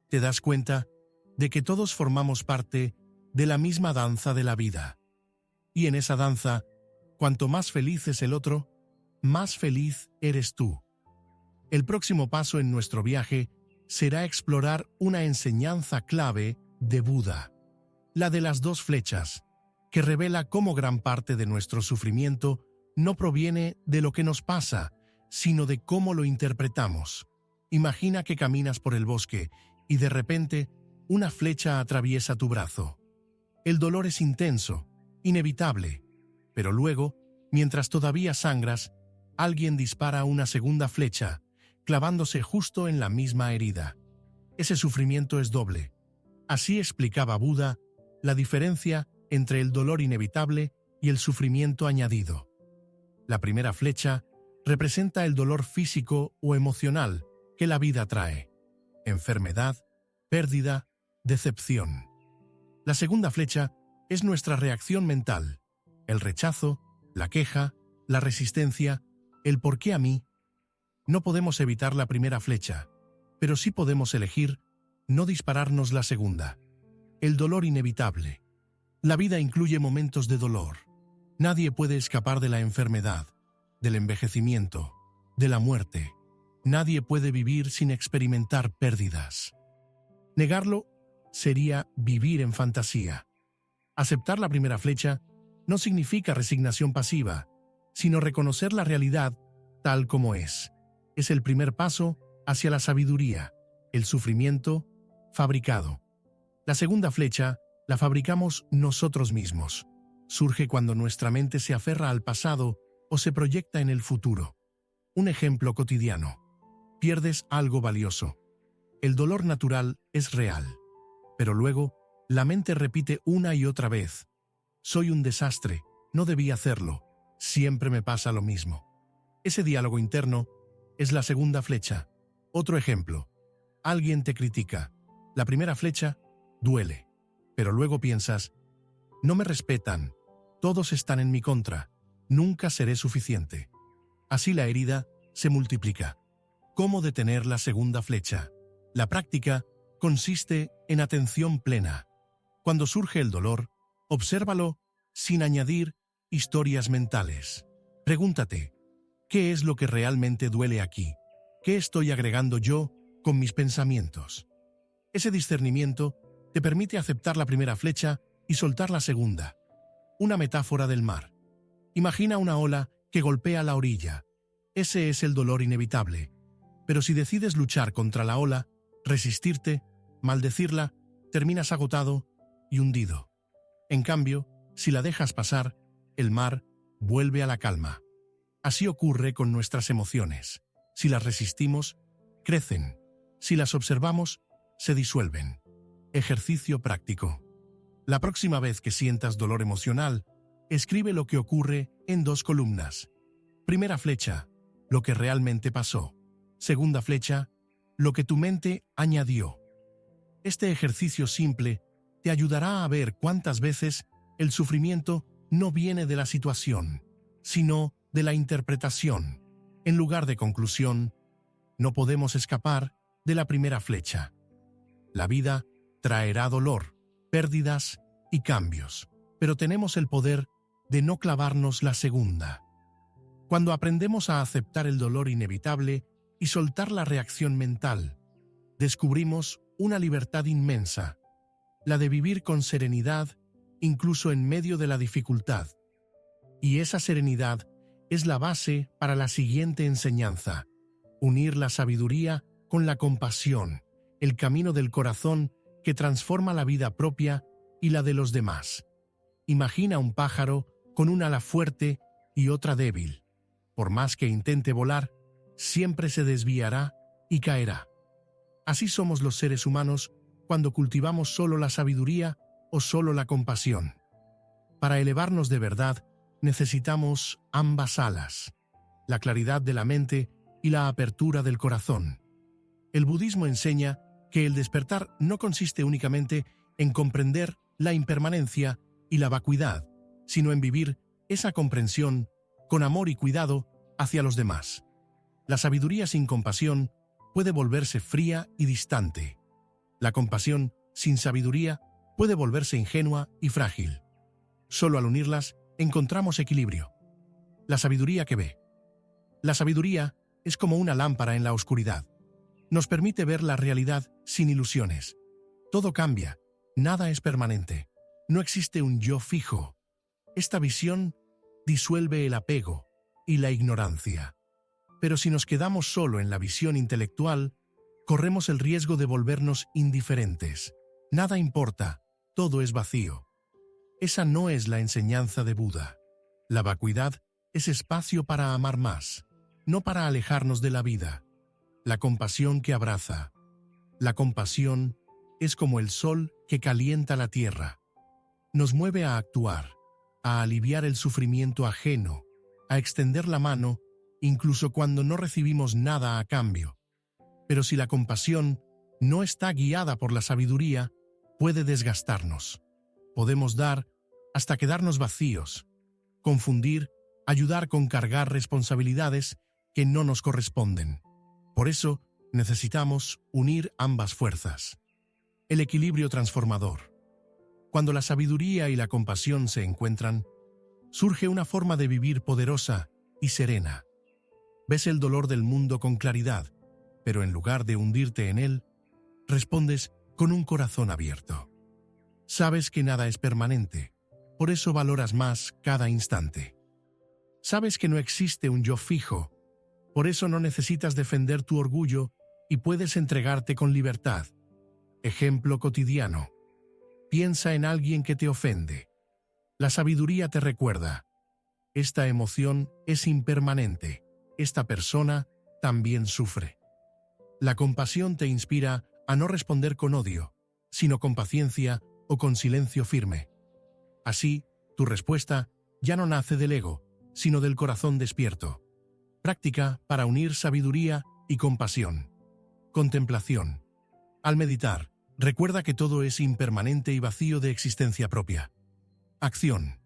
Te das cuenta de que todos formamos parte de la misma danza de la vida. Y en esa danza, cuanto más feliz es el otro, más feliz eres tú. El próximo paso en nuestro viaje será explorar una enseñanza clave de Buda, la de las 2 flechas, que revela cómo gran parte de nuestro sufrimiento no proviene de lo que nos pasa, sino de cómo lo interpretamos. Imagina que caminas por el bosque y de repente una flecha atraviesa tu brazo. El dolor es intenso, inevitable, pero luego, mientras todavía sangras, alguien dispara una segunda flecha, clavándose justo en la misma herida. Ese sufrimiento es doble. Así explicaba Buda la diferencia entre el dolor inevitable y el sufrimiento añadido. La primera flecha representa el dolor físico o emocional que la vida trae: enfermedad, pérdida, decepción. La segunda flecha es nuestra reacción mental, el rechazo, la queja, la resistencia, el ¿por qué a mí? No podemos evitar la primera flecha, pero sí podemos elegir no dispararnos la segunda. El dolor inevitable. La vida incluye momentos de dolor. Nadie puede escapar de la enfermedad, del envejecimiento, de la muerte. Nadie puede vivir sin experimentar pérdidas. Negarlo sería vivir en fantasía. Aceptar la primera flecha no significa resignación pasiva, sino reconocer la realidad tal como es. Es el primer paso hacia la sabiduría, el sufrimiento fabricado. La segunda flecha la fabricamos nosotros mismos. Surge cuando nuestra mente se aferra al pasado o se proyecta en el futuro. Un ejemplo cotidiano. Pierdes algo valioso. El dolor natural es real, pero luego la mente repite una y otra vez: soy un desastre, no debí hacerlo, siempre me pasa lo mismo. Ese diálogo interno es la segunda flecha. Otro ejemplo. Alguien te critica. La primera flecha duele, pero luego piensas: no me respetan, todos están en mi contra, nunca seré suficiente. Así la herida se multiplica. ¿Cómo detener la segunda flecha? La práctica consiste en atención plena. Cuando surge el dolor, obsérvalo sin añadir historias mentales. Pregúntate: ¿qué es lo que realmente duele aquí? ¿Qué estoy agregando yo con mis pensamientos? Ese discernimiento te permite aceptar la primera flecha y soltar la segunda. Una metáfora del mar. Imagina una ola que golpea la orilla. Ese es el dolor inevitable. Pero si decides luchar contra la ola, resistirte, maldecirla, terminas agotado y hundido. En cambio, si la dejas pasar, el mar vuelve a la calma. Así ocurre con nuestras emociones. Si las resistimos, crecen. Si las observamos, se disuelven. Ejercicio práctico. La próxima vez que sientas dolor emocional, escribe lo que ocurre en 2 columnas. Primera flecha: lo que realmente pasó. Segunda flecha: lo que tu mente añadió. Este ejercicio simple te ayudará a ver cuántas veces el sufrimiento no viene de la situación, sino de la interpretación. En lugar de conclusión, no podemos escapar de la primera flecha. La vida traerá dolor, pérdidas y cambios, pero tenemos el poder de no clavarnos la segunda. Cuando aprendemos a aceptar el dolor inevitable y soltar la reacción mental, descubrimos una libertad inmensa, la de vivir con serenidad incluso en medio de la dificultad. Y esa serenidad es la base para la siguiente enseñanza: unir la sabiduría con la compasión, el camino del corazón que transforma la vida propia y la de los demás. Imagina un pájaro con un ala fuerte y otra débil. Por más que intente volar, siempre se desviará y caerá. Así somos los seres humanos cuando cultivamos solo la sabiduría o solo la compasión. Para elevarnos de verdad, necesitamos ambas alas, la claridad de la mente y la apertura del corazón. El budismo enseña que el despertar no consiste únicamente en comprender la impermanencia y la vacuidad, sino en vivir esa comprensión con amor y cuidado hacia los demás. La sabiduría sin compasión puede volverse fría y distante. La compasión sin sabiduría puede volverse ingenua y frágil. Solo al unirlas encontramos equilibrio. La sabiduría que ve. La sabiduría es como una lámpara en la oscuridad. Nos permite ver la realidad sin ilusiones. Todo cambia, nada es permanente. No existe un yo fijo. Esta visión disuelve el apego y la ignorancia. Pero si nos quedamos solo en la visión intelectual, corremos el riesgo de volvernos indiferentes. Nada importa, todo es vacío. Esa no es la enseñanza de Buda. La vacuidad es espacio para amar más, no para alejarnos de la vida. La compasión que abraza. La compasión es como el sol que calienta la tierra. Nos mueve a actuar, a aliviar el sufrimiento ajeno, a extender la mano incluso cuando no recibimos nada a cambio. Pero si la compasión no está guiada por la sabiduría, puede desgastarnos. Podemos dar hasta quedarnos vacíos, confundir, ayudar con cargar responsabilidades que no nos corresponden. Por eso, necesitamos unir ambas fuerzas. El equilibrio transformador. Cuando la sabiduría y la compasión se encuentran, surge una forma de vivir poderosa y serena. Ves el dolor del mundo con claridad, pero en lugar de hundirte en él, respondes con un corazón abierto. Sabes que nada es permanente, por eso valoras más cada instante. Sabes que no existe un yo fijo, por eso no necesitas defender tu orgullo y puedes entregarte con libertad. Ejemplo cotidiano. Piensa en alguien que te ofende. La sabiduría te recuerda: esta emoción es impermanente, esta persona también sufre. La compasión te inspira a no responder con odio, sino con paciencia o con silencio firme. Así, tu respuesta ya no nace del ego, sino del corazón despierto. Práctica para unir sabiduría y compasión. Contemplación. Al meditar, recuerda que todo es impermanente y vacío de existencia propia. Acción.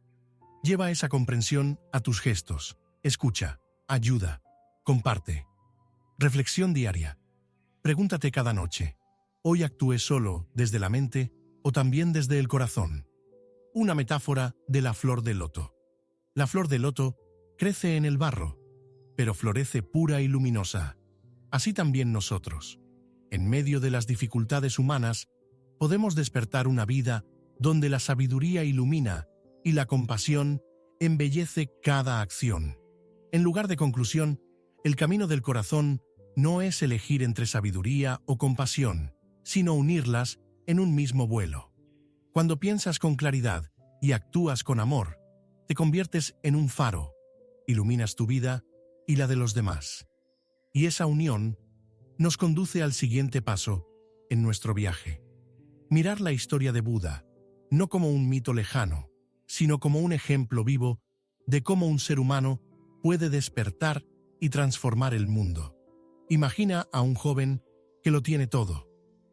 Lleva esa comprensión a tus gestos. Escucha, ayuda, comparte. Reflexión diaria. Pregúntate cada noche: ¿hoy actué solo desde la mente o también desde el corazón? Una metáfora de la flor de loto. La flor de loto crece en el barro, pero florece pura y luminosa. Así también nosotros, en medio de las dificultades humanas, podemos despertar una vida donde la sabiduría ilumina y la compasión embellece cada acción. En lugar de conclusión, el camino del corazón no es elegir entre sabiduría o compasión, sino unirlas en un mismo vuelo. Cuando piensas con claridad y actúas con amor, te conviertes en un faro, iluminas tu vida y la de los demás. Y esa unión nos conduce al siguiente paso en nuestro viaje. Mirar la historia de Buda, no como un mito lejano, sino como un ejemplo vivo de cómo un ser humano puede despertar y transformar el mundo. Imagina a un joven que lo tiene todo: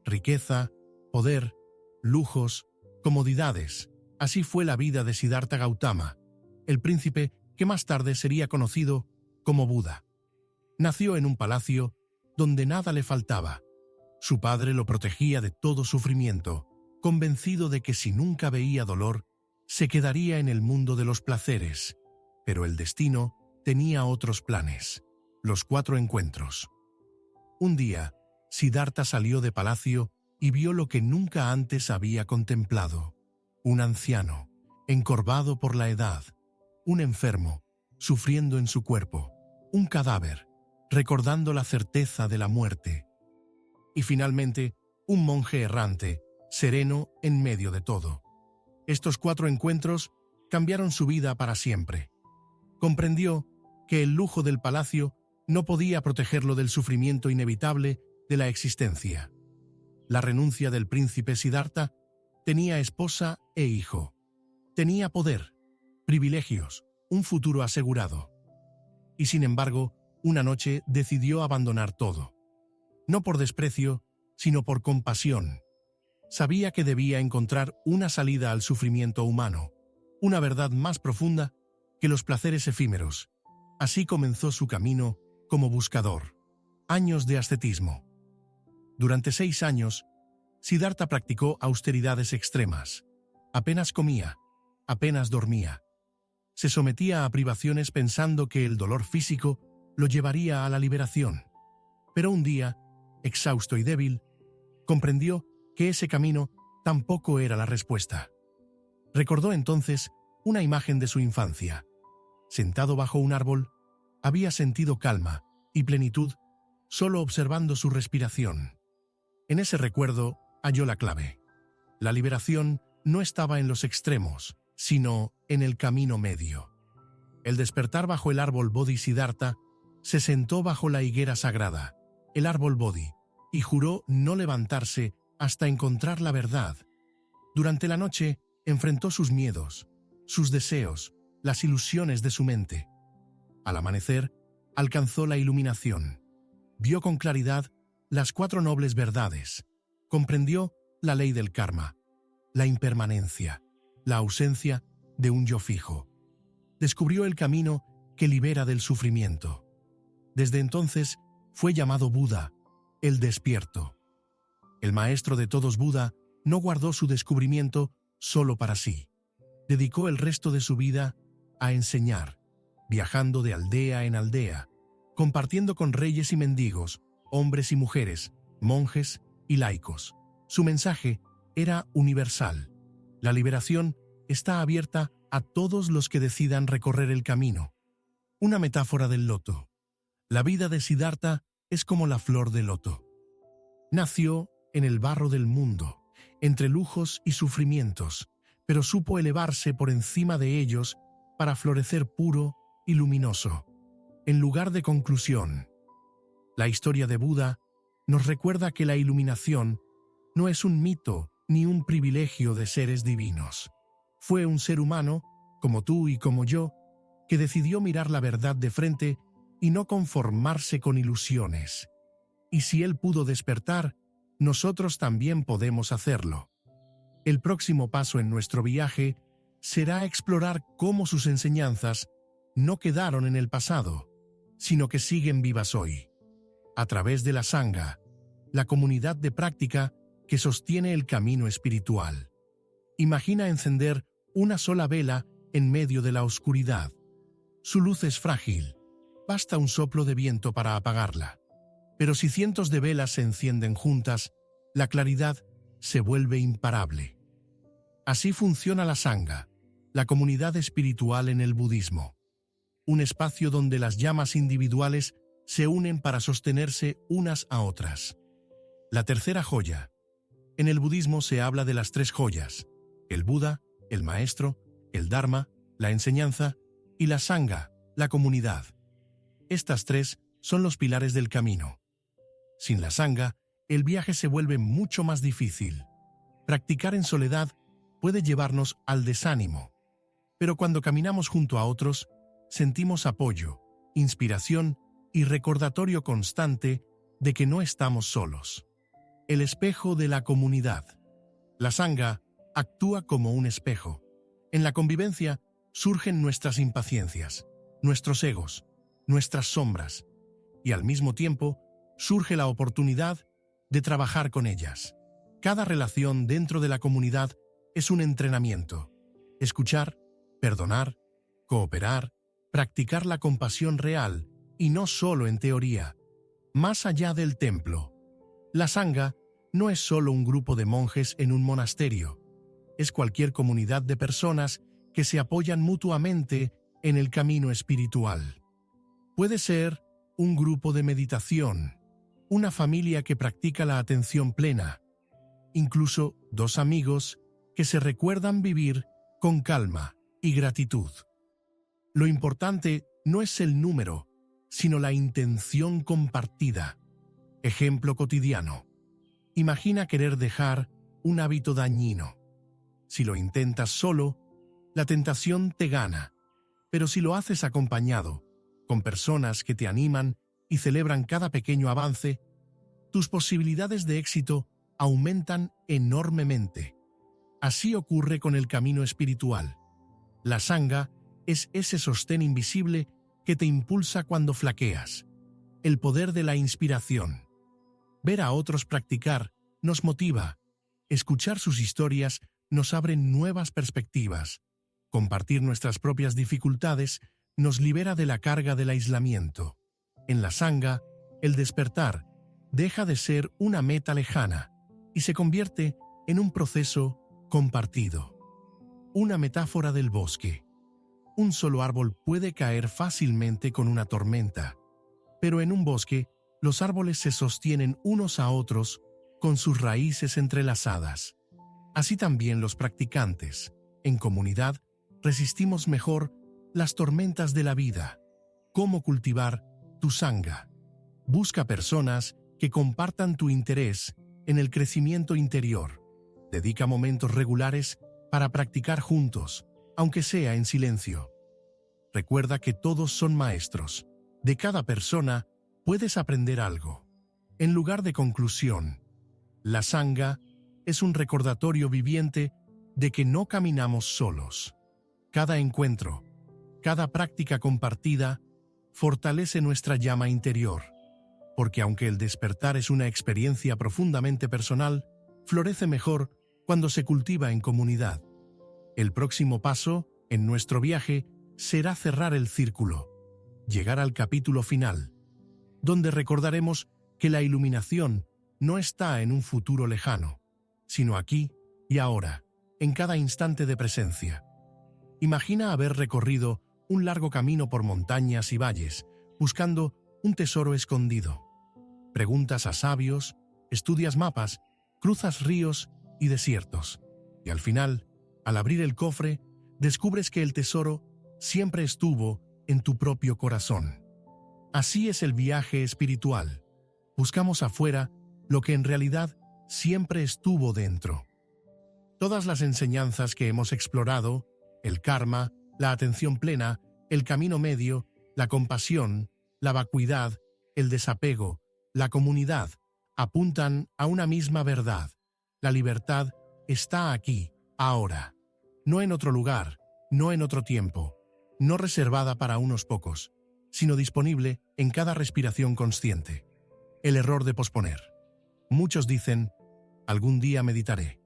riqueza, poder, lujos, comodidades. Así fue la vida de Siddhartha Gautama, el príncipe que más tarde sería conocido como Buda. Nació en un palacio donde nada le faltaba. Su padre lo protegía de todo sufrimiento, convencido de que si nunca veía dolor, se quedaría en el mundo de los placeres. Pero el destino tenía otros planes. Los 4 encuentros. Un día, Siddhartha salió de palacio y vio lo que nunca antes había contemplado: un anciano, encorvado por la edad; un enfermo, sufriendo en su cuerpo; un cadáver, recordando la certeza de la muerte; y finalmente, un monje errante, sereno en medio de todo. Estos 4 encuentros cambiaron su vida para siempre. Comprendió que el lujo del palacio no podía protegerlo del sufrimiento inevitable de la existencia. La renuncia del príncipe Siddhartha: tenía esposa e hijo. Tenía poder, privilegios, un futuro asegurado. Y sin embargo, una noche decidió abandonar todo. No por desprecio, sino por compasión. Sabía que debía encontrar una salida al sufrimiento humano, una verdad más profunda que los placeres efímeros. Así comenzó su camino como buscador. Años de ascetismo. Durante 6 años, Siddhartha practicó austeridades extremas. Apenas comía, apenas dormía. Se sometía a privaciones pensando que el dolor físico lo llevaría a la liberación. Pero un día, exhausto y débil, comprendió que ese camino tampoco era la respuesta. Recordó entonces una imagen de su infancia. Sentado bajo un árbol, había sentido calma y plenitud solo observando su respiración. En ese recuerdo halló la clave. La liberación no estaba en los extremos, sino en el camino medio. El despertar bajo el árbol Bodhi-Siddhartha, se sentó bajo la higuera sagrada, el árbol Bodhi, y juró no levantarse hasta encontrar la verdad. Durante la noche enfrentó sus miedos, sus deseos, las ilusiones de su mente. Al amanecer, alcanzó la iluminación. Vio con claridad las 4 nobles verdades. Comprendió la ley del karma, la impermanencia, la ausencia de un yo fijo. Descubrió el camino que libera del sufrimiento. Desde entonces fue llamado Buda, el despierto. El maestro de todos Buda no guardó su descubrimiento solo para sí. Dedicó el resto de su vida a enseñar, viajando de aldea en aldea, compartiendo con reyes y mendigos, hombres y mujeres, monjes y laicos. Su mensaje era universal. La liberación está abierta a todos los que decidan recorrer el camino. Una metáfora del loto. La vida de Siddhartha es como la flor de loto. Nació en el barro del mundo, entre lujos y sufrimientos, pero supo elevarse por encima de ellos para florecer puro y luminoso. En lugar de conclusión, la historia de Buda nos recuerda que la iluminación no es un mito ni un privilegio de seres divinos. Fue un ser humano, como tú y como yo, que decidió mirar la verdad de frente y no conformarse con ilusiones. Y si él pudo despertar, nosotros también podemos hacerlo. El próximo paso en nuestro viaje será explorar cómo sus enseñanzas no quedaron en el pasado, sino que siguen vivas hoy. A través de la Sangha, la comunidad de práctica que sostiene el camino espiritual. Imagina encender una sola vela en medio de la oscuridad. Su luz es frágil, basta un soplo de viento para apagarla. Pero si cientos de velas se encienden juntas, la claridad se vuelve imparable. Así funciona la Sangha, la comunidad espiritual en el budismo. Un espacio donde las llamas individuales se unen para sostenerse unas a otras. La tercera joya. En el budismo se habla de las tres joyas: el Buda, el maestro, el Dharma, la enseñanza, y la Sangha, la comunidad. Estas tres son los pilares del camino. Sin la Sangha, el viaje se vuelve mucho más difícil. Practicar en soledad puede llevarnos al desánimo, pero cuando caminamos junto a otros, sentimos apoyo, inspiración y recordatorio constante de que no estamos solos. El espejo de la comunidad. La Sangha actúa como un espejo. En la convivencia surgen nuestras impaciencias, nuestros egos, nuestras sombras, y al mismo tiempo surge la oportunidad de trabajar con ellas. Cada relación dentro de la comunidad es un entrenamiento. Escuchar, perdonar, cooperar, practicar la compasión real y no solo en teoría. Más allá del templo, la Sangha no es solo un grupo de monjes en un monasterio. Es cualquier comunidad de personas que se apoyan mutuamente en el camino espiritual. Puede ser un grupo de meditación, una familia que practica la atención plena, incluso dos amigos que se recuerdan vivir con calma y gratitud. Lo importante no es el número, sino la intención compartida. Ejemplo cotidiano. Imagina querer dejar un hábito dañino. Si lo intentas solo, la tentación te gana, pero si lo haces acompañado, con personas que te animan y celebran cada pequeño avance, tus posibilidades de éxito aumentan enormemente. Así ocurre con el camino espiritual. La Sangha es ese sostén invisible que te impulsa cuando flaqueas. El poder de la inspiración. Ver a otros practicar nos motiva. Escuchar sus historias nos abre nuevas perspectivas. Compartir nuestras propias dificultades nos libera de la carga del aislamiento. En la Sangha, el despertar deja de ser una meta lejana y se convierte en un proceso compartido. Una metáfora del bosque. Un solo árbol puede caer fácilmente con una tormenta, pero en un bosque, los árboles se sostienen unos a otros con sus raíces entrelazadas. Así también los practicantes, en comunidad, resistimos mejor las tormentas de la vida. ¿Cómo cultivar tu Sangha? Busca personas que compartan tu interés en el crecimiento interior. Dedica momentos regulares para practicar juntos, aunque sea en silencio. Recuerda que todos son maestros. De cada persona puedes aprender algo. En lugar de conclusión, la Sangha es un recordatorio viviente de que no caminamos solos. Cada encuentro, cada práctica compartida, fortalece nuestra llama interior, porque aunque el despertar es una experiencia profundamente personal, florece mejor cuando se cultiva en comunidad. El próximo paso, en nuestro viaje, será cerrar el círculo, llegar al capítulo final, donde recordaremos que la iluminación no está en un futuro lejano, sino aquí y ahora, en cada instante de presencia. Imagina haber recorrido un largo camino por montañas y valles, buscando un tesoro escondido. Preguntas a sabios, estudias mapas, cruzas ríos y desiertos. Y al final, al abrir el cofre, descubres que el tesoro siempre estuvo en tu propio corazón. Así es el viaje espiritual. Buscamos afuera lo que en realidad siempre estuvo dentro. Todas las enseñanzas que hemos explorado, el karma, la atención plena, el camino medio, la compasión, la vacuidad, el desapego, la comunidad, apuntan a una misma verdad. La libertad está aquí, ahora. No en otro lugar, no en otro tiempo, no reservada para unos pocos, sino disponible en cada respiración consciente. El error de posponer. Muchos dicen, algún día meditaré.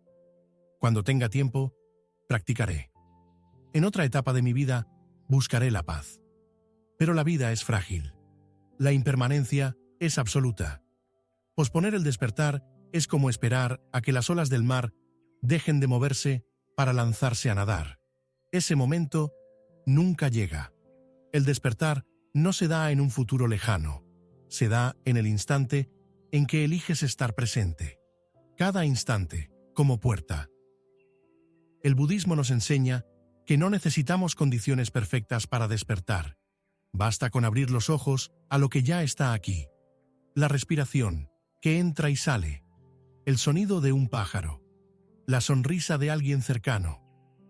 Cuando tenga tiempo, practicaré. En otra etapa de mi vida, buscaré la paz. Pero la vida es frágil. La impermanencia es absoluta. Posponer el despertar es como esperar a que las olas del mar dejen de moverse para lanzarse a nadar. Ese momento nunca llega. El despertar no se da en un futuro lejano. Se da en el instante en que eliges estar presente. Cada instante, como puerta. El budismo nos enseña que no necesitamos condiciones perfectas para despertar. Basta con abrir los ojos a lo que ya está aquí. La respiración, que entra y sale. El sonido de un pájaro. La sonrisa de alguien cercano.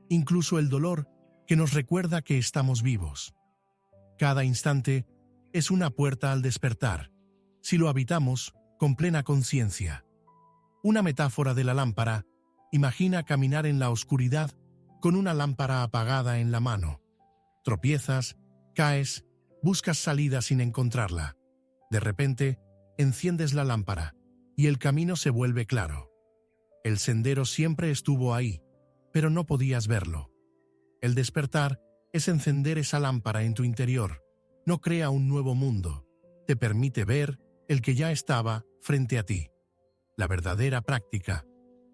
Incluso el dolor que nos recuerda que estamos vivos. Cada instante es una puerta al despertar, si lo habitamos con plena conciencia. Una metáfora de la lámpara, imagina caminar en la oscuridad con una lámpara apagada en la mano. Tropiezas, caes, buscas salida sin encontrarla. De repente, enciendes la lámpara y el camino se vuelve claro. El sendero siempre estuvo ahí, pero no podías verlo. El despertar es encender esa lámpara en tu interior. No crea un nuevo mundo, te permite ver el que ya estaba frente a ti. La verdadera práctica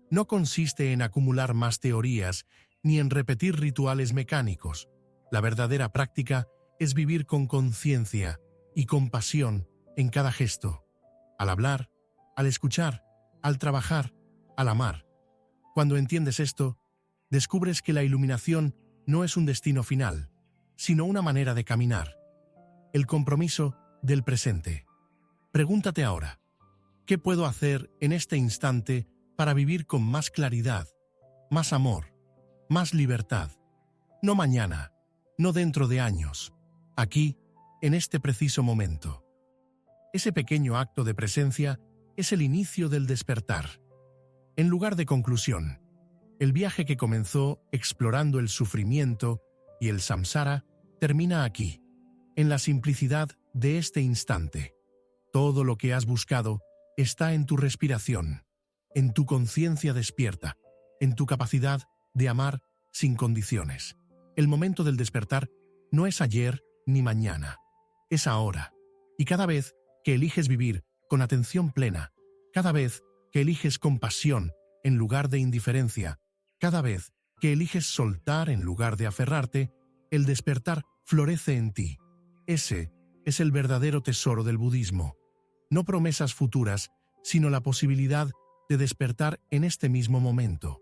no consiste en acumular más teorías ni en repetir rituales mecánicos. La verdadera práctica es vivir con conciencia y compasión en cada gesto. Al hablar, al escuchar, al trabajar, al amar. Cuando entiendes esto, descubres que la iluminación no es un destino final, sino una manera de caminar. El compromiso del presente. Pregúntate ahora, ¿qué puedo hacer en este instante para vivir con más claridad, más amor, más libertad? No mañana, no dentro de años, aquí, en este preciso momento. Ese pequeño acto de presencia es el inicio del despertar. En lugar de conclusión, el viaje que comenzó explorando el sufrimiento y el samsara termina aquí, en la simplicidad de este instante. Todo lo que has buscado está en tu respiración, en tu conciencia despierta, en tu capacidad de amar sin condiciones. El momento del despertar no es ayer ni mañana, es ahora. Y cada vez que eliges vivir con atención plena, cada vez que eliges compasión en lugar de indiferencia, cada vez que eliges soltar en lugar de aferrarte, el despertar florece en ti. Ese es el verdadero tesoro del budismo. No promesas futuras, sino la posibilidad de despertar en este mismo momento.